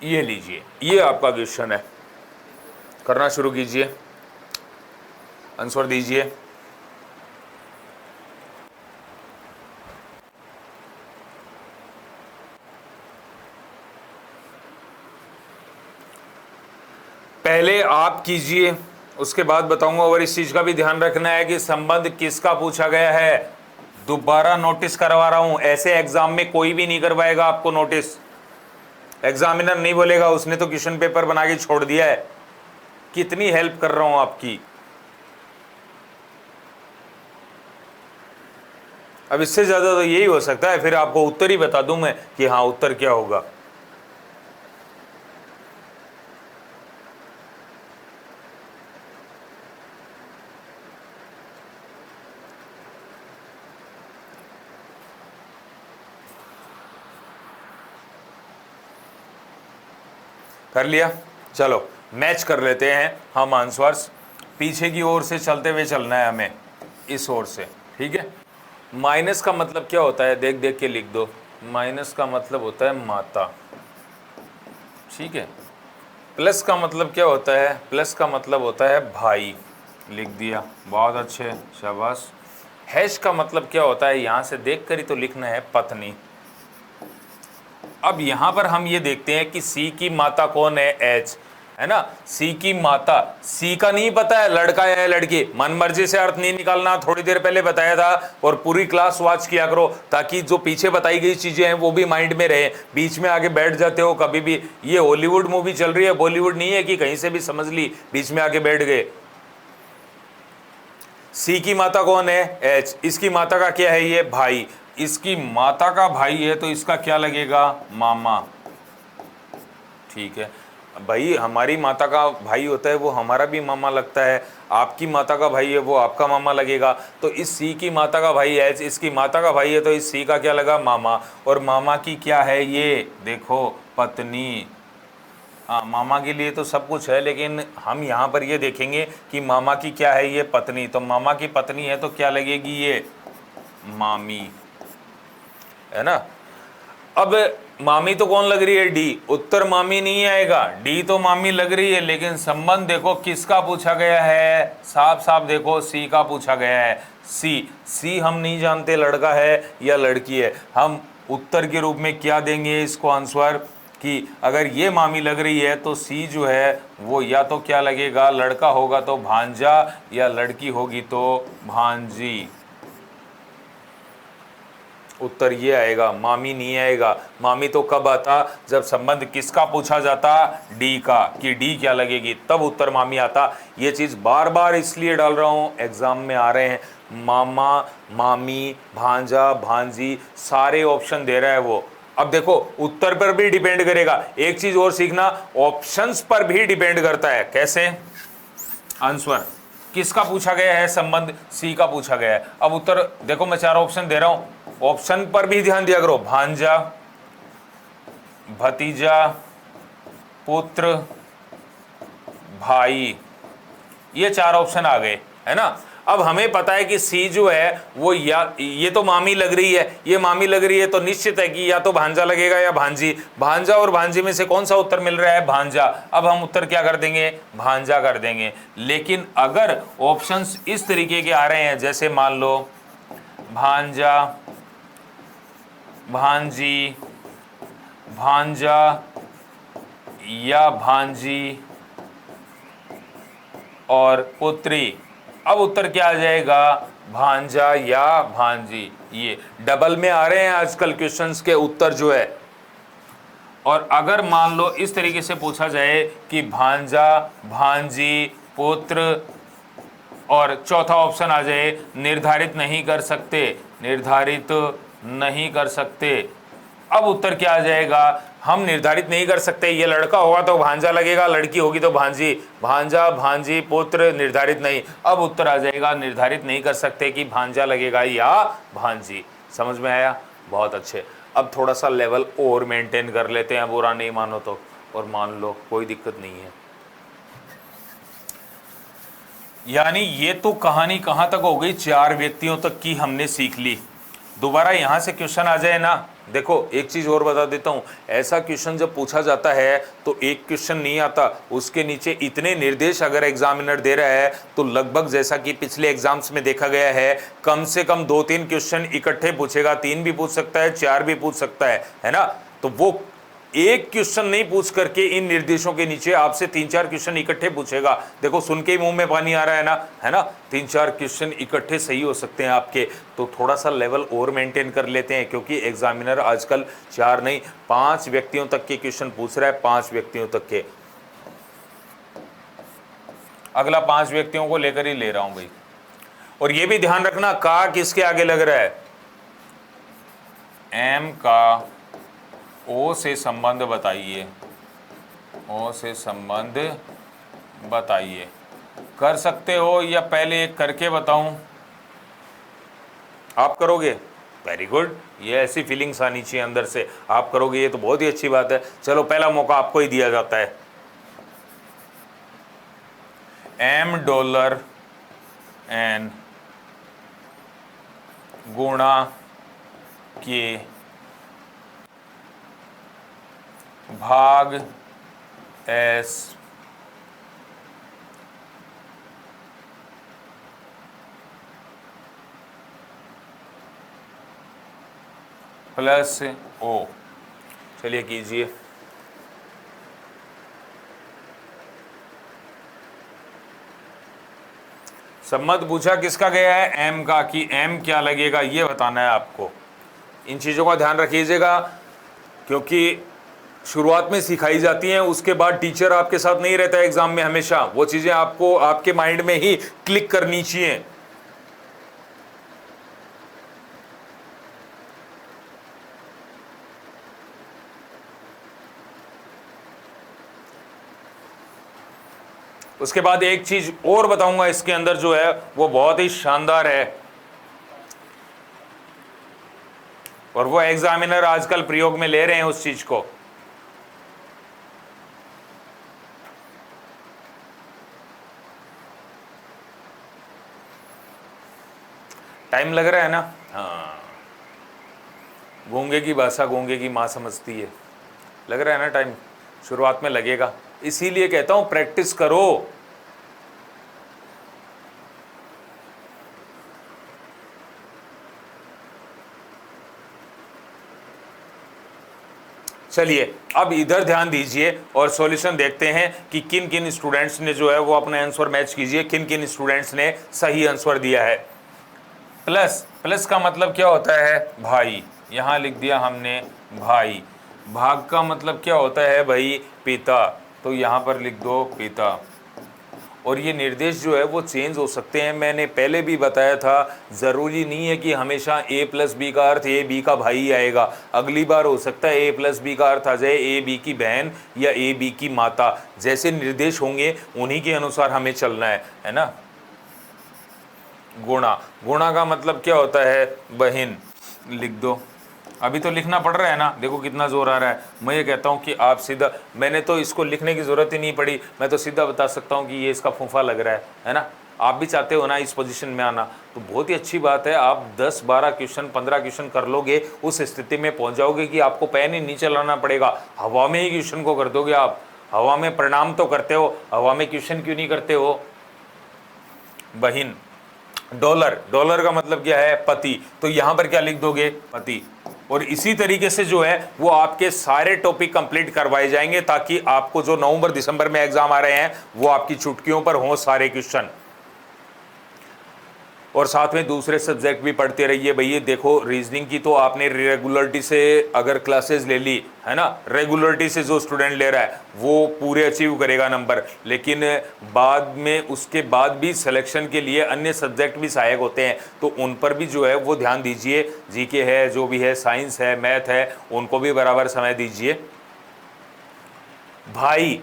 ये लीजिए, ये आपका क्वेश्चन है, करना शुरू कीजिए, आंसर दीजिए। पहले आप कीजिए, उसके बाद बताऊंगा। और इस चीज का भी ध्यान रखना है कि संबंध किसका पूछा गया है। दोबारा नोटिस करवा रहा हूं, ऐसे एग्जाम में कोई भी नहीं करवाएगा आपको नोटिस। एग्जामिनर नहीं बोलेगा उसने तो क्वेश्चन पेपर बना के छोड़ दिया है। कितनी हेल्प कर रहा हूं आपकी। अब इससे ज्यादा तो यही हो सकता है, फिर आपको उत्तर ही बता दूं मैं कि हाँ उत्तर क्या होगा। कर लिया? चलो मैच कर लेते हैं हम आंसर्स। पीछे की ओर से चलते हुए चलना है हमें, इस ओर से, ठीक है। माइनस का मतलब क्या होता है? देख देख के लिख दो। माइनस का मतलब होता है माता, ठीक है। प्लस का मतलब क्या होता है? प्लस का मतलब होता है भाई, लिख दिया, बहुत अच्छे, शाबाश। हैश का मतलब क्या होता है? यहाँ से देख कर ही तो लिखना है, पत्नी। अब यहां पर हम ये देखते हैं कि सी की माता कौन है? एच, है ना। सी की माता, सी का नहीं पता है लड़का है या लड़की, मन मर्जी से अर्थ नहीं निकालना, थोड़ी देर पहले बताया था। और पूरी क्लास वॉच किया करो ताकि जो पीछे बताई गई चीजें हैं वो भी माइंड में रहे। बीच में आके बैठ जाते हो कभी भी, ये हॉलीवुड मूवी चल रही है, बॉलीवुड नहीं है कि कहीं से भी समझ ली, बीच में आके बैठ गए। सी की माता कौन है? एच। इसकी माता का क्या है? ये भाई। इसकी माता का भाई है तो इसका क्या लगेगा? मामा, ठीक है। भाई हमारी माता का भाई होता है वो हमारा भी मामा लगता है, आपकी माता का भाई है वो आपका मामा लगेगा। तो इस सी की माता का भाई एच, इसकी माता का भाई है तो इस सी का क्या लगा? मामा। और मामा की क्या है? ये देखो, पत्नी। हाँ, मामा के लिए तो सब कुछ है, लेकिन हम यहाँ पर ये देखेंगे कि मामा की क्या है? ये पत्नी। तो मामा की पत्नी है तो क्या लगेगी? ये मामी, है ना। अब मामी तो कौन लग रही है? डी। उत्तर मामी नहीं आएगा, डी तो मामी लग रही है, लेकिन संबंध देखो किसका पूछा गया है? साफ साफ देखो, सी का पूछा गया है। सी, सी हम नहीं जानते लड़का है या लड़की है। हम उत्तर के रूप में क्या देंगे इसको आंसर? कि अगर ये मामी लग रही है तो सी जो है वो या तो क्या लगेगा, लड़का होगा तो भांजा, या लड़की होगी तो भांजी। उत्तर ये आएगा, मामी नहीं आएगा। मामी तो कब आता, जब संबंध किसका पूछा जाता, डी का, कि डी क्या लगेगी, तब उत्तर मामी आता। ये चीज बार बार इसलिए डाल रहा हूं, एग्जाम में आ रहे हैं, मामा, मामी, भांजा, भांजी, सारे ऑप्शन दे रहा है वो। अब देखो उत्तर पर भी डिपेंड करेगा। एक चीज और सीखना, ऑप्शंस पर भी डिपेंड करता है। कैसे? आंसर किसका पूछा गया है, संबंध सी का पूछा गया है। अब उत्तर देखो, मैं 4 ऑप्शन दे रहा हूं, ऑप्शन पर भी ध्यान दिया करो। भांजा, भतीजा, पुत्र, भाई, ये 4 ऑप्शन आ गए, है ना। अब हमें पता है कि सी जो है वो, या ये तो मामी लग रही है, ये मामी लग रही है, तो निश्चित है कि या तो भांजा लगेगा या भांजी। भांजा और भांजी में से कौन सा उत्तर मिल रहा है, भांजा। अब हम उत्तर क्या कर देंगे, भांजा कर देंगे। लेकिन अगर ऑप्शंस इस तरीके के आ रहे हैं, जैसे मान लो भांजा, भांजी, भांजा या भांजी और पुत्री, अब उत्तर क्या आ जाएगा, भांजा या भांजी। ये डबल में आ रहे हैं आजकल क्वेश्चंस के उत्तर जो है। और अगर मान लो इस तरीके से पूछा जाए कि भांजा, भांजी, पुत्र, और चौथा ऑप्शन आ जाए निर्धारित नहीं कर सकते, निर्धारित नहीं कर सकते, अब उत्तर क्या आ जाएगा, हम निर्धारित नहीं कर सकते, ये लड़का होगा तो भांजा लगेगा, लड़की होगी तो भांजी। भांजा, भांजी, पुत्र, निर्धारित नहीं, अब उत्तर आ जाएगा निर्धारित नहीं कर सकते कि भांजा लगेगा या भांजी। समझ में आया? बहुत अच्छे। अब थोड़ा सा लेवल और मेंटेन कर लेते हैं, बुरा नहीं मानो तो, और मान लो कोई दिक्कत नहीं है। यानी ये तो कहानी कहाँ तक हो गई, 4 व्यक्तियों तक की हमने सीख ली। दोबारा यहाँ से क्वेश्चन आ जाए ना, देखो एक चीज़ और बता देता हूँ, ऐसा क्वेश्चन जब पूछा जाता है तो एक क्वेश्चन नहीं आता, उसके नीचे इतने निर्देश अगर एग्जामिनर दे रहा है तो लगभग जैसा कि पिछले एग्जाम्स में देखा गया है, कम से कम 2-3 क्वेश्चन इकट्ठे पूछेगा, 3 भी पूछ सकता है, 4 भी पूछ सकता है ना। तो वो एक क्वेश्चन नहीं पूछ करके इन निर्देशों के नीचे आपसे 3-4 क्वेश्चन इकट्ठे पूछेगा। देखो सुन के ही मुंह में पानी आ रहा है ना, 3-4 क्वेश्चन इकट्ठे सही हो सकते हैं आपके। तो थोड़ा सा लेवल और मेंटेन कर लेते हैं, क्योंकि एग्जामिनर आजकल 4 नहीं 5 व्यक्तियों तक के क्वेश्चन पूछ रहा है, 5 व्यक्तियों तक के। अगला 5 व्यक्तियों को लेकर ही ले रहा हूं भाई। और ये भी ध्यान रखना, का किसके आगे लग रहा है, एम का ओ से संबंध बताइए, ओ से संबंध बताइए। कर सकते हो या पहले एक करके बताऊं, आप करोगे, वेरी गुड, ये ऐसी फीलिंग्स आनी चाहिए अंदर से, आप करोगे ये तो बहुत ही अच्छी बात है। चलो पहला मौका आपको ही दिया जाता है। $M एन गुणा के भाग एस प्लस ओ। चलिए कीजिए। संबंध पूछा किसका गया है, एम का, कि एम क्या लगेगा ये बताना है आपको। इन चीज़ों का ध्यान रखिएगा, क्योंकि शुरुआत में सिखाई जाती हैं, उसके बाद टीचर आपके साथ नहीं रहता है एग्जाम में हमेशा। वो चीज़ें आपको आपके माइंड में ही क्लिक करनी चाहिए। उसके बाद एक चीज और बताऊंगा इसके अंदर जो है वो बहुत ही शानदार है, और वो एग्जामिनर आजकल प्रयोग में ले रहे हैं उस चीज को। टाइम लग रहा है ना, हाँ, गूंगे की भाषा गूंगे की माँ समझती है, लग रहा है ना टाइम, शुरुआत में लगेगा, इसीलिए कहता हूं प्रैक्टिस करो। चलिए अब इधर ध्यान दीजिए और सॉल्यूशन देखते हैं कि किन किन स्टूडेंट्स ने जो है वो अपना आंसर मैच कीजिए, किन किन स्टूडेंट्स ने सही आंसर दिया है। प्लस, प्लस का मतलब क्या होता है भाई, यहां लिख दिया हमने भाई। भाग का मतलब क्या होता है भाई पिता, तो यहां पर लिख दो पिता। और ये निर्देश जो है वो चेंज हो सकते हैं, मैंने पहले भी बताया था, ज़रूरी नहीं है कि हमेशा a प्लस बी का अर्थ ए बी का भाई ही आएगा। अगली बार हो सकता है a प्लस बी का अर्थ आ जाए ए बी की बहन या ए बी की माता। जैसे निर्देश होंगे उन्हीं के अनुसार हमें चलना है ना। गुणा, गुणा का मतलब क्या होता है बहन, लिख दो। अभी तो लिखना पड़ रहा है ना, देखो कितना जोर आ रहा है। मैं ये कहता हूँ कि आप सीधा, मैंने तो इसको लिखने की ज़रूरत ही नहीं पड़ी, मैं तो सीधा बता सकता हूँ कि ये इसका फूफा लग रहा है ना। आप भी चाहते हो ना इस पोजीशन में आना, तो बहुत ही अच्छी बात है। आप 10-12 क्वेश्चन 15 क्वेश्चन कर लोगे, उस स्थिति में पहुँच जाओगे कि आपको पेन ही नहीं चलाना पड़ेगा, हवा में ही क्वेश्चन को कर दोगे आप। हवा में प्रणाम तो करते हो, हवा में क्वेश्चन क्यों नहीं करते हो। बहिन, डॉलर, डॉलर का मतलब क्या है पति, तो यहां पर क्या लिख दोगे पति। और इसी तरीके से जो है वो आपके सारे टॉपिक कंप्लीट करवाए जाएंगे, ताकि आपको जो नवंबर दिसंबर में एग्जाम आ रहे हैं वो आपकी चुटकियों पर हो सारे क्वेश्चन। और साथ में दूसरे सब्जेक्ट भी पढ़ते रहिए भैया। देखो रीजनिंग की तो आपने रेगुलरिटी से अगर क्लासेस ले ली है ना, रेगुलरिटी से जो स्टूडेंट ले रहा है वो पूरे अचीव करेगा नंबर, लेकिन बाद में उसके बाद भी सिलेक्शन के लिए अन्य सब्जेक्ट भी सहायक होते हैं, तो उन पर भी जो है वो ध्यान दीजिए। जीके है, जो भी है, साइंस है, मैथ है, उनको भी बराबर समय दीजिए। भाई,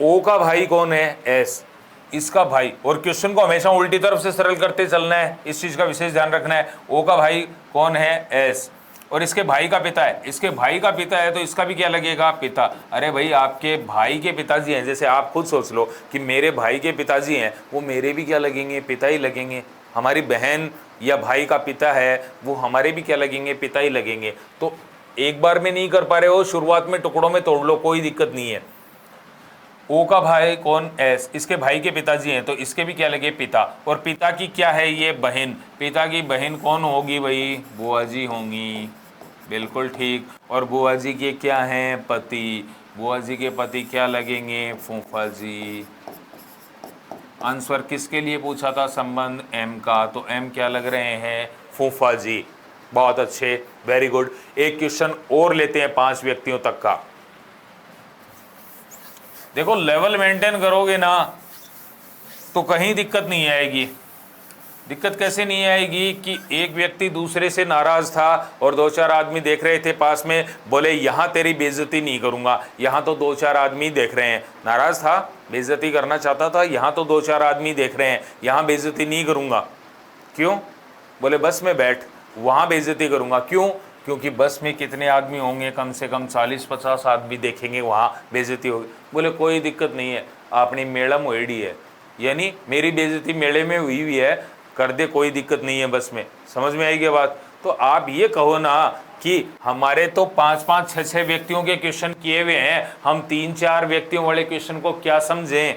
ओ का भाई कौन है, एस, इसका भाई। और क्वेश्चन को हमेशा उल्टी तरफ से सरल करते चलना है, इस चीज का विशेष ध्यान रखना है। ओ का भाई कौन है, एस, और इसके भाई का पिता है, इसके भाई का पिता है तो इसका भी क्या लगेगा, पिता। अरे भाई आपके भाई के पिताजी हैं, जैसे आप खुद सोच लो कि मेरे भाई के पिताजी हैं, वो मेरे भी क्या लगेंगे, पिता ही लगेंगे। हमारी बहन या भाई का पिता है, वो हमारे भी क्या लगेंगे, पिता ही लगेंगे। तो एक बार में नहीं कर पा रहे हो, शुरुआत में टुकड़ों में तोड़ लो, कोई दिक्कत नहीं है। ओ का भाई कौन, एस, इसके भाई के पिताजी हैं तो इसके भी क्या लगे, पिता। और पिता की क्या है, ये बहन। पिता की बहन कौन होगी भाई, बुआ जी होंगी, बिल्कुल ठीक। और बुआ जी के क्या हैं, पति। बुआ जी के पति क्या लगेंगे, फूफा जी। आंसर किसके लिए पूछा था, संबंध एम का, तो एम क्या लग रहे हैं, फूफा जी। बहुत अच्छे, वेरी गुड। एक क्वेश्चन और लेते हैं 5 व्यक्तियों तक का। देखो लेवल मेंटेन करोगे ना तो कहीं दिक्कत नहीं आएगी। दिक्कत कैसे नहीं आएगी कि एक व्यक्ति दूसरे से नाराज था और 2-4 आदमी देख रहे थे पास में, बोले यहां तेरी बेइज्जती नहीं करूंगा। यहां तो 2-4 आदमी देख रहे हैं, नाराज था, बेइज्जती करना चाहता था, यहां तो 2-4 आदमी देख रहे हैं, यहां बेइज्जती नहीं करूंगा। क्यों, बोले बस में बैठ, वहां बेइज्जती करूंगा। क्यों, क्योंकि बस में कितने आदमी होंगे, कम से कम 40-50 आदमी देखेंगे, वहां बेइज्जती होगी। बोले कोई दिक्कत नहीं है, आपने मेड़म ओढ़ी है, यानी मेरी बेइज्जती मेले में हुई हुई है, कर दे, कोई दिक्कत नहीं है बस में। समझ में आएगी बात। तो आप ये कहो ना कि हमारे तो 5-5 6-6 व्यक्तियों के क्वेश्चन किए हुए हैं, हम 3-4 व्यक्तियों वाले क्वेश्चन को क्या समझें।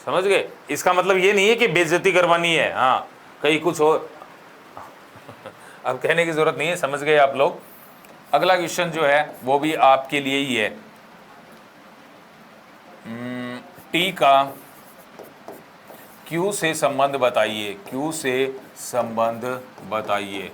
समझ गए, इसका मतलब ये नहीं है कि बेइज्जती करवानी है, हाँ कहीं कुछ हो। अब कहने की जरूरत नहीं है, समझ गए आप लोग। अगला क्वेश्चन जो है वो भी आपके लिए ही है। टी का क्यू से संबंध बताइए, क्यू से संबंध बताइए।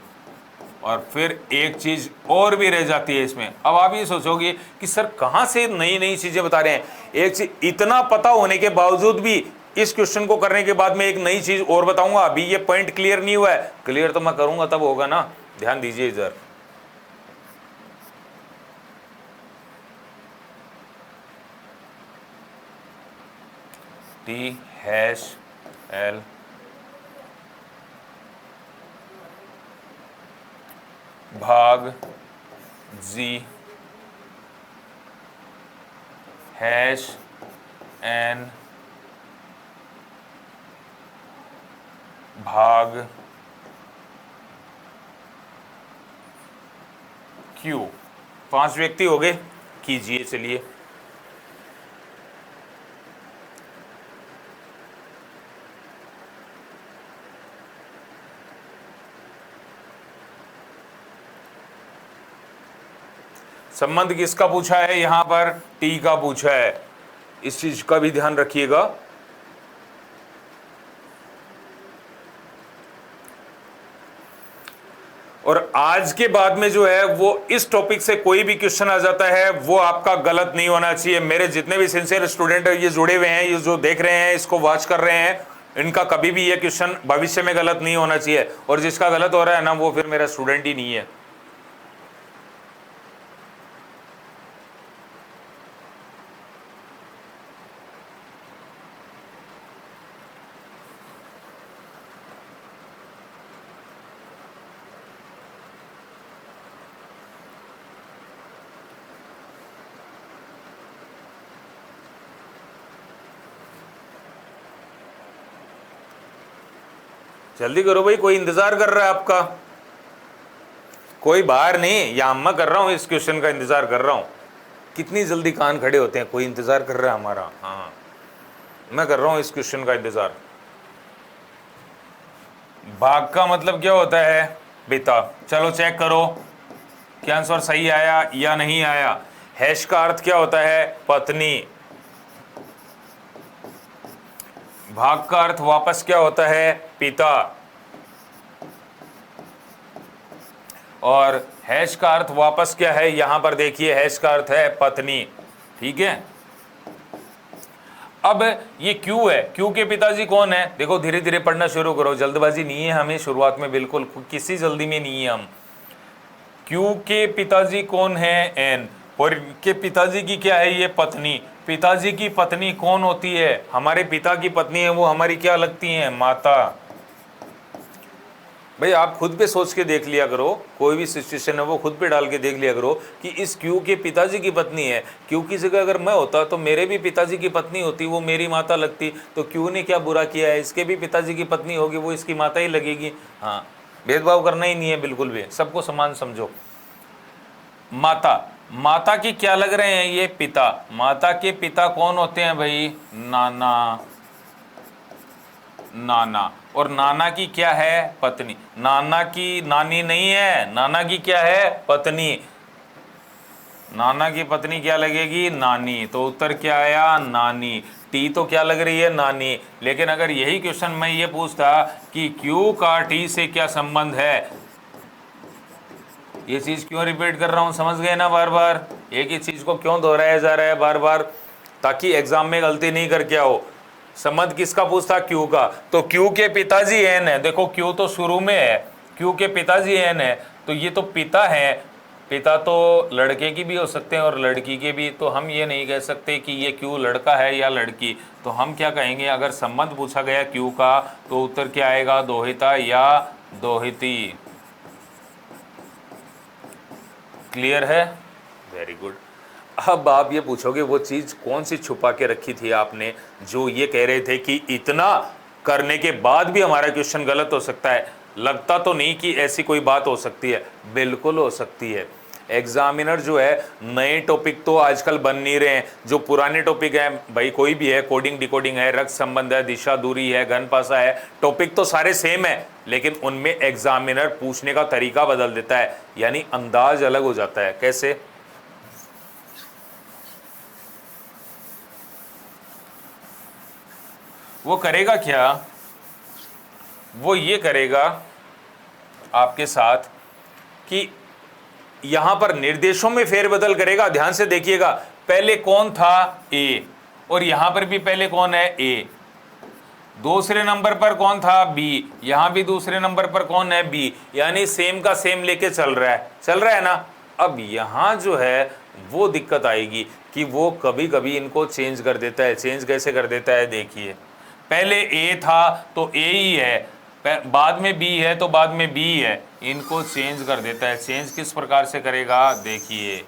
और फिर एक चीज और भी रह जाती है इसमें। अब आप ये सोचोगे कि सर कहां से नई नई चीजें बता रहे हैं। एक चीज इतना पता होने के बावजूद भी इस क्वेश्चन को करने के बाद में एक नई चीज और बताऊंगा। अभी ये पॉइंट क्लियर नहीं हुआ है, क्लियर तो मैं करूंगा तब होगा ना, ध्यान दीजिए इधर। टी हैश एल भाग जी हैश एन भाग क्यू। 5 व्यक्ति हो गए, कीजिए चलिए। संबंध किसका पूछा है यहां पर? टी का पूछा है। इस चीज का भी ध्यान रखिएगा। और आज के बाद में जो है वो इस टॉपिक से कोई भी क्वेश्चन आ जाता है वो आपका गलत नहीं होना चाहिए। मेरे जितने भी सिंसियर स्टूडेंट ये जुड़े हुए हैं, ये जो देख रहे हैं, इसको वॉच कर रहे हैं, इनका कभी भी ये क्वेश्चन भविष्य में गलत नहीं होना चाहिए। और जिसका गलत हो रहा है ना, वो फिर मेरा स्टूडेंट ही नहीं है। जल्दी करो भाई, कोई इंतजार कर रहा है आपका। कोई बाहर नहीं, या मैं कर रहा हूं, इस क्वेश्चन का इंतजार कर रहा हूं। कितनी जल्दी कान खड़े होते हैं, कोई इंतजार कर रहा है हमारा। हाँ, मैं कर रहा हूं इस क्वेश्चन का इंतजार। भाग का मतलब क्या होता है? पिता। चलो चेक करो क्या आंसर सही आया या नहीं आया। हैश का अर्थ क्या होता है? पत्नी। भाग का अर्थ वापस क्या होता है? पिता। और हैश का अर्थ वापस क्या है? यहां पर देखिए, हैश का अर्थ है पत्नी। ठीक है, अब ये क्यू है। क्यू के पिताजी कौन है? देखो धीरे धीरे पढ़ना शुरू करो, जल्दबाजी नहीं है हमें शुरुआत में, बिल्कुल किसी जल्दी में नहीं है हम। क्यू के पिताजी कौन है? एन। और के पिताजी की क्या है? ये पत्नी। पिताजी की पत्नी कौन होती है? हमारे पिता की पत्नी है, वो हमारी क्या लगती है? माता। भाई आप खुद पे सोच के देख लिया करो, कोई भी सिचुएशन है वो खुद पे डाल के देख लिया करो कि इस क्यू के पिताजी की पत्नी है। क्यू की जगह अगर मैं होता तो मेरे भी पिताजी की पत्नी होती, वो मेरी माता लगती। तो क्यू ने क्या बुरा किया है? इसके भी पिताजी की पत्नी होगी, वो इसकी माता ही लगेगी। हाँ, भेदभाव करना ही नहीं है बिल्कुल भी, सबको समान समझो। माता, माता की क्या लग रहे हैं? ये पिता। माता के पिता कौन होते हैं भाई? नाना। नाना। और नाना की क्या है? पत्नी। नाना की नानी नहीं है, नाना की क्या है? पत्नी। नाना की पत्नी क्या लगेगी? नानी। तो उत्तर क्या आया? नानी। टी तो क्या लग रही है? नानी। लेकिन अगर यही क्वेश्चन मैं ये पूछता कि क्यू का टी से क्या संबंध है, ये चीज क्यों रिपीट कर रहा हूं, समझ गए ना? बार बार एक ही चीज को क्यों दोहराया जा रहा है बार बार? ताकि एग्जाम में गलती नहीं करके आओ। संबंध किसका पूछता? क्यू का। तो क्यू के पिताजी एन है। देखो क्यू तो शुरू में है, क्यू के पिताजी एन है, तो ये तो पिता है। पिता तो लड़के की भी हो सकते हैं और लड़की के भी, तो हम ये नहीं कह सकते कि ये क्यू लड़का है या लड़की। तो हम क्या कहेंगे? अगर संबंध पूछा गया क्यू का तो उत्तर क्या आएगा? दोहिता या दोहिती। क्लियर है? Very good. अब आप ये पूछोगे वो चीज कौन सी छुपा के रखी थी आपने, जो ये कह रहे थे कि इतना करने के बाद भी हमारा क्वेश्चन गलत हो सकता है। लगता तो नहीं कि ऐसी कोई बात हो सकती है, बिल्कुल हो सकती है। एग्जामिनर जो है, नए टॉपिक तो आजकल बन नहीं रहे हैं, जो पुराने टॉपिक हैं भाई, कोई भी है, कोडिंग डिकोडिंग है, रक्त संबंध है, दिशा दूरी है, घनपासा है, टॉपिक तो सारे सेम है, लेकिन उनमें एग्जामिनर पूछने का तरीका बदल देता है, यानी अंदाज अलग हो जाता है। कैसे? वो करेगा क्या? वो ये करेगा आपके साथ कि यहां पर निर्देशों में फेरबदल करेगा। ध्यान से देखिएगा, पहले कौन था? ए। और यहां पर भी पहले कौन है? ए। दूसरे नंबर पर कौन था? बी। यहां भी दूसरे नंबर पर कौन है? बी। यानी सेम का सेम लेके चल रहा है ना। अब यहां जो है वो दिक्कत आएगी कि वो कभी कभी इनको चेंज कर देता है। चेंज कैसे कर देता है? देखिए, पहले ए था तो ए ही है, बाद में बी है तो बाद में बी है, इनको चेंज कर देता है। चेंज किस प्रकार से करेगा? देखिए,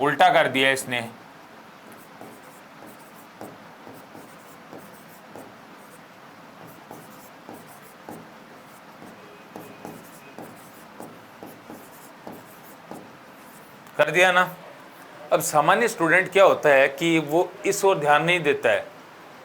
उल्टा कर दिया इसने। कर दिया ना। अब सामान्य स्टूडेंट क्या होता है कि वो इस ओर ध्यान नहीं देता है,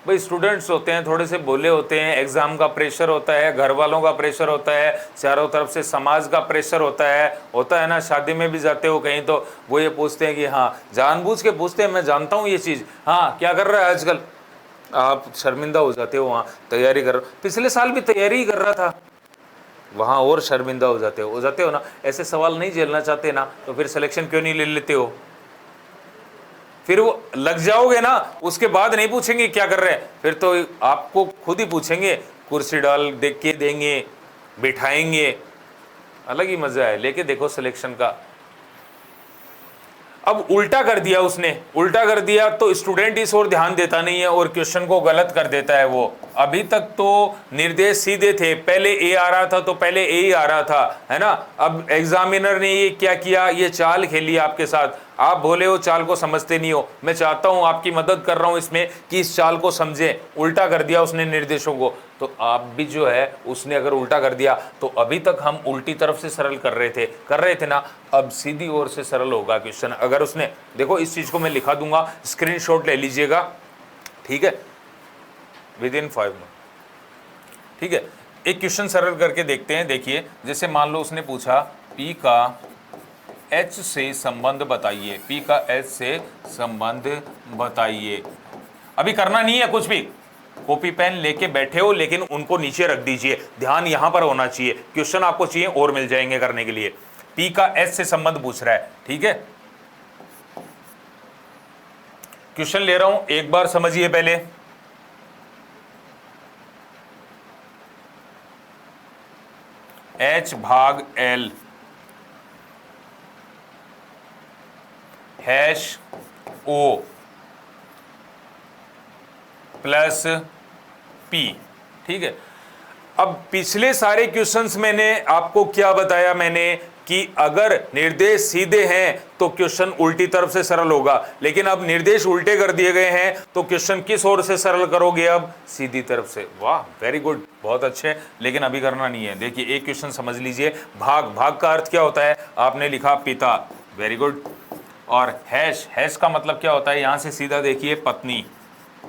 भाई स्टूडेंट्स होते हैं, थोड़े से बोले होते हैं, एग्जाम का प्रेशर होता है, घर वालों का प्रेशर होता है, चारों तरफ से समाज का प्रेशर होता है ना। शादी में भी जाते हो कहीं तो वो ये पूछते हैं कि हाँ, जानबूझ के पूछते हैं, मैं जानता हूँ ये चीज़, हाँ क्या कर रहा है आजकल। आप शर्मिंदा हो जाते हो, वहाँ तैयारी कर, पिछले साल भी तैयारी ही कर रहा था, वहाँ और शर्मिंदा हो जाते हो ना। ऐसे सवाल नहीं झेलना चाहते ना, तो फिर सिलेक्शन क्यों नहीं ले लेते हो। फिर वो लग जाओगे ना, उसके बाद नहीं पूछेंगे क्या कर रहे हैं, फिर तो आपको खुद ही पूछेंगे, कुर्सी डाल देख के देंगे, बिठाएंगे, अलग ही मजा है। लेके देखो सिलेक्शन का। अब उल्टा कर दिया उसने, उल्टा कर दिया तो स्टूडेंट इस ओर ध्यान देता नहीं है और क्वेश्चन को गलत कर देता है वो। अभी तक तो निर्देश सीधे थे, पहले ए आ रहा था तो पहले ए ही आ रहा था, है ना। अब एग्जामिनर ने ये क्या किया, ये चाल खेली आपके साथ। आप भोले हो, चाल को समझते नहीं हो। मैं चाहता हूं, आपकी मदद कर रहा हूं इसमें कि इस चाल को समझें। उल्टा कर दिया उसने निर्देशों को, तो आप भी जो है उसने अगर उल्टा कर दिया तो अभी तक हम उल्टी तरफ से सरल कर रहे थे ना, अब सीधी ओर से सरल होगा क्वेश्चन। अगर उसने, देखो इस चीज को मैं लिखा दूंगा, स्क्रीनशॉट ले लीजिएगा, ठीक है, विद इन 5 मिनट, ठीक है। एक क्वेश्चन सरल करके देखते हैं। देखिए, जैसे मान लो उसने पूछा P का H से संबंध बताइए, P का H से संबंध बताइए। अभी करना नहीं है कुछ भी, कॉपी पेन लेके बैठे हो, लेकिन उनको नीचे रख दीजिए, ध्यान यहां पर होना चाहिए। क्वेश्चन आपको चाहिए और मिल जाएंगे करने के लिए। P का H से संबंध पूछ रहा है, ठीक है। क्वेश्चन ले रहा हूं, एक बार समझिए पहले। H भाग L hash O plus P, ठीक है। अब पिछले सारे क्वेश्चंस मैंने आपको क्या बताया, मैंने कि अगर निर्देश सीधे हैं तो क्वेश्चन उल्टी तरफ से सरल होगा, लेकिन अब निर्देश उल्टे कर दिए गए हैं तो क्वेश्चन किस ओर से सरल करोगे, अब सीधी तरफ से। वाह, वेरी गुड, बहुत अच्छे, लेकिन अभी करना नहीं है। देखिए एक क्वेश्चन समझ लीजिए, भाग, भाग का अर्थ क्या होता है, आपने लिखा पिता, वेरी गुड। और हैश, हैश का मतलब क्या होता है, यहां से सीधा देखिए पत्नी,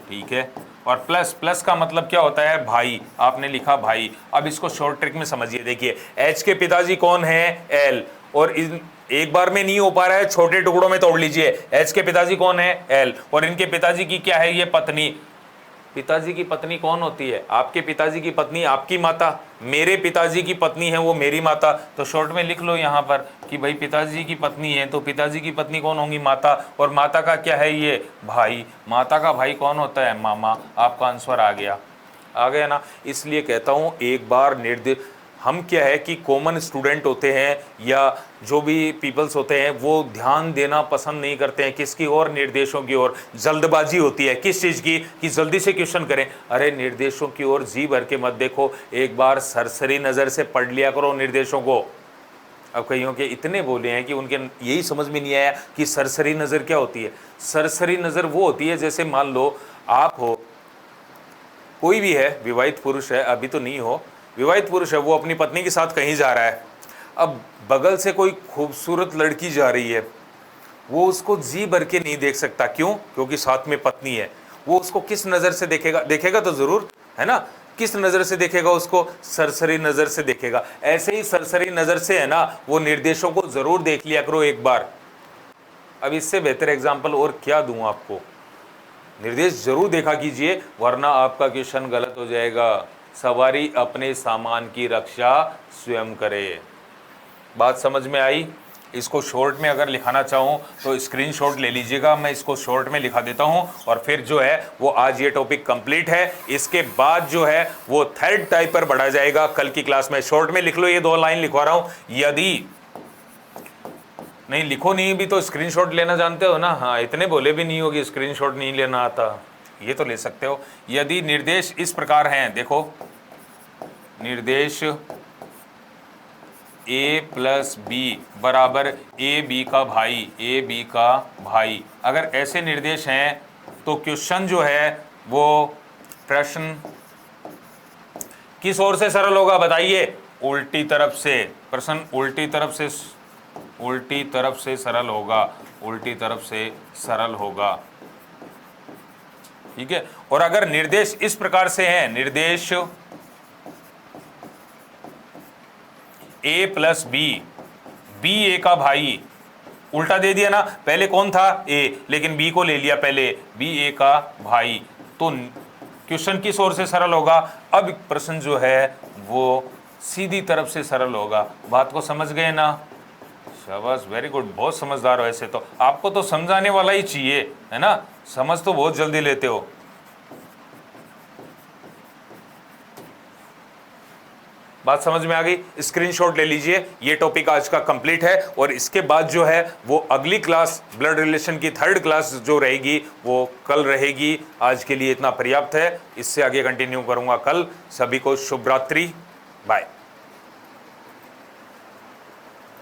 ठीक है। और प्लस, प्लस का मतलब क्या होता है, भाई, आपने लिखा भाई। अब इसको शॉर्ट ट्रिक में समझिए। देखिए एच के पिताजी कौन है, एल, और एक बार में नहीं हो पा रहा है, छोटे टुकड़ों में तोड़ लीजिए। एच के पिताजी कौन है, एल, और इनके पिताजी की क्या है, ये पत्नी। पिताजी की पत्नी कौन होती है, आपके पिताजी की पत्नी आपकी माता, मेरे पिताजी की पत्नी है वो मेरी माता। तो शॉर्ट में लिख लो यहाँ पर कि भाई पिताजी की पत्नी है, तो पिताजी की पत्नी कौन होंगी, माता, और माता का क्या है, ये भाई। माता का भाई कौन होता है, मामा। आपका आंसर आ गया ना। इसलिए कहता हूँ एक बार निर्देश, हम क्या है कि कॉमन स्टूडेंट होते हैं या जो भी पीपल्स होते हैं वो ध्यान देना पसंद नहीं करते हैं किसकी ओर, निर्देशों की ओर। जल्दबाजी होती है किस चीज़ की, कि जल्दी से क्वेश्चन करें। अरे निर्देशों की ओर जी भर के मत देखो, एक बार सरसरी नज़र से पढ़ लिया करो निर्देशों को। अब कईयों के इतने बोले हैं कि उनके यही समझ में नहीं आया कि सरसरी नज़र क्या होती है। सरसरी नज़र वो होती है, जैसे मान लो आप हो, कोई भी है, विवाहित पुरुष है, अभी तो नहीं हो, विवाहित पुरुष है, वो अपनी पत्नी के साथ कहीं जा रहा है। अब बगल से कोई खूबसूरत लड़की जा रही है, वो उसको जी भर के नहीं देख सकता, क्यों, क्योंकि साथ में पत्नी है। वो उसको किस नज़र से देखेगा, देखेगा तो ज़रूर, है ना, किस नज़र से देखेगा उसको, सरसरी नज़र से देखेगा। ऐसे ही सरसरी नज़र से है ना, वो निर्देशों को ज़रूर देख लिया करो एक बार। अब इससे बेहतर एग्जाम्पल और क्या दूँ आपको, निर्देश जरूर देखा कीजिए, वरना आपका क्वेश्चन गलत हो जाएगा। सवारी अपने सामान की रक्षा स्वयं करे। बात समझ में आई। इसको शॉर्ट में अगर लिखाना चाहूँ तो स्क्रीनशॉट ले लीजिएगा, मैं इसको शॉर्ट में लिखा देता हूँ, और फिर जो है वो आज ये टॉपिक कंप्लीट है। इसके बाद जो है वो थर्ड टाइप पर बढ़ा जाएगा कल की क्लास में। शॉर्ट में लिख लो, ये 2 लाइन लिखवा रहा हूँ, यदि नहीं लिखो नहीं भी तो स्क्रीनशॉट लेना जानते हो ना, हाँ इतने बोले भी नहीं होगी स्क्रीनशॉट नहीं लेना आता, ये तो ले सकते हो। यदि निर्देश इस प्रकार हैं, देखो निर्देश a प्लस बी बराबर ए बी का भाई, ए बी का भाई, अगर ऐसे निर्देश हैं तो क्वेश्चन जो है वो प्रश्न किस ओर से सरल होगा बताइए, उल्टी तरफ से। प्रश्न उल्टी तरफ से, उल्टी तरफ से सरल होगा, उल्टी तरफ से सरल होगा। ठीक है। और अगर निर्देश इस प्रकार से है, निर्देश ए प्लस बी, बी ए का भाई, उल्टा दे दिया ना, पहले कौन था ए, लेकिन बी को ले लिया पहले, बी ए का भाई, तो क्वेश्चन किस ओर से सरल होगा? अब प्रश्न जो है वो सीधी तरफ से सरल होगा। बात को समझ गए ना? शाबाश, वेरी गुड, बहुत समझदार हो। ऐसे तो आपको तो समझाने वाला ही चाहिए, है ना, समझ तो बहुत जल्दी लेते हो। बात समझ में आ गई? स्क्रीनशॉट ले लीजिए। ये टॉपिक आज का कंप्लीट है और इसके बाद जो है वो अगली क्लास, ब्लड रिलेशन की 3rd क्लास जो रहेगी वो कल रहेगी। आज के लिए इतना पर्याप्त है, इससे आगे कंटिन्यू करूंगा कल। सभी को शुभ रात्रि, बाय।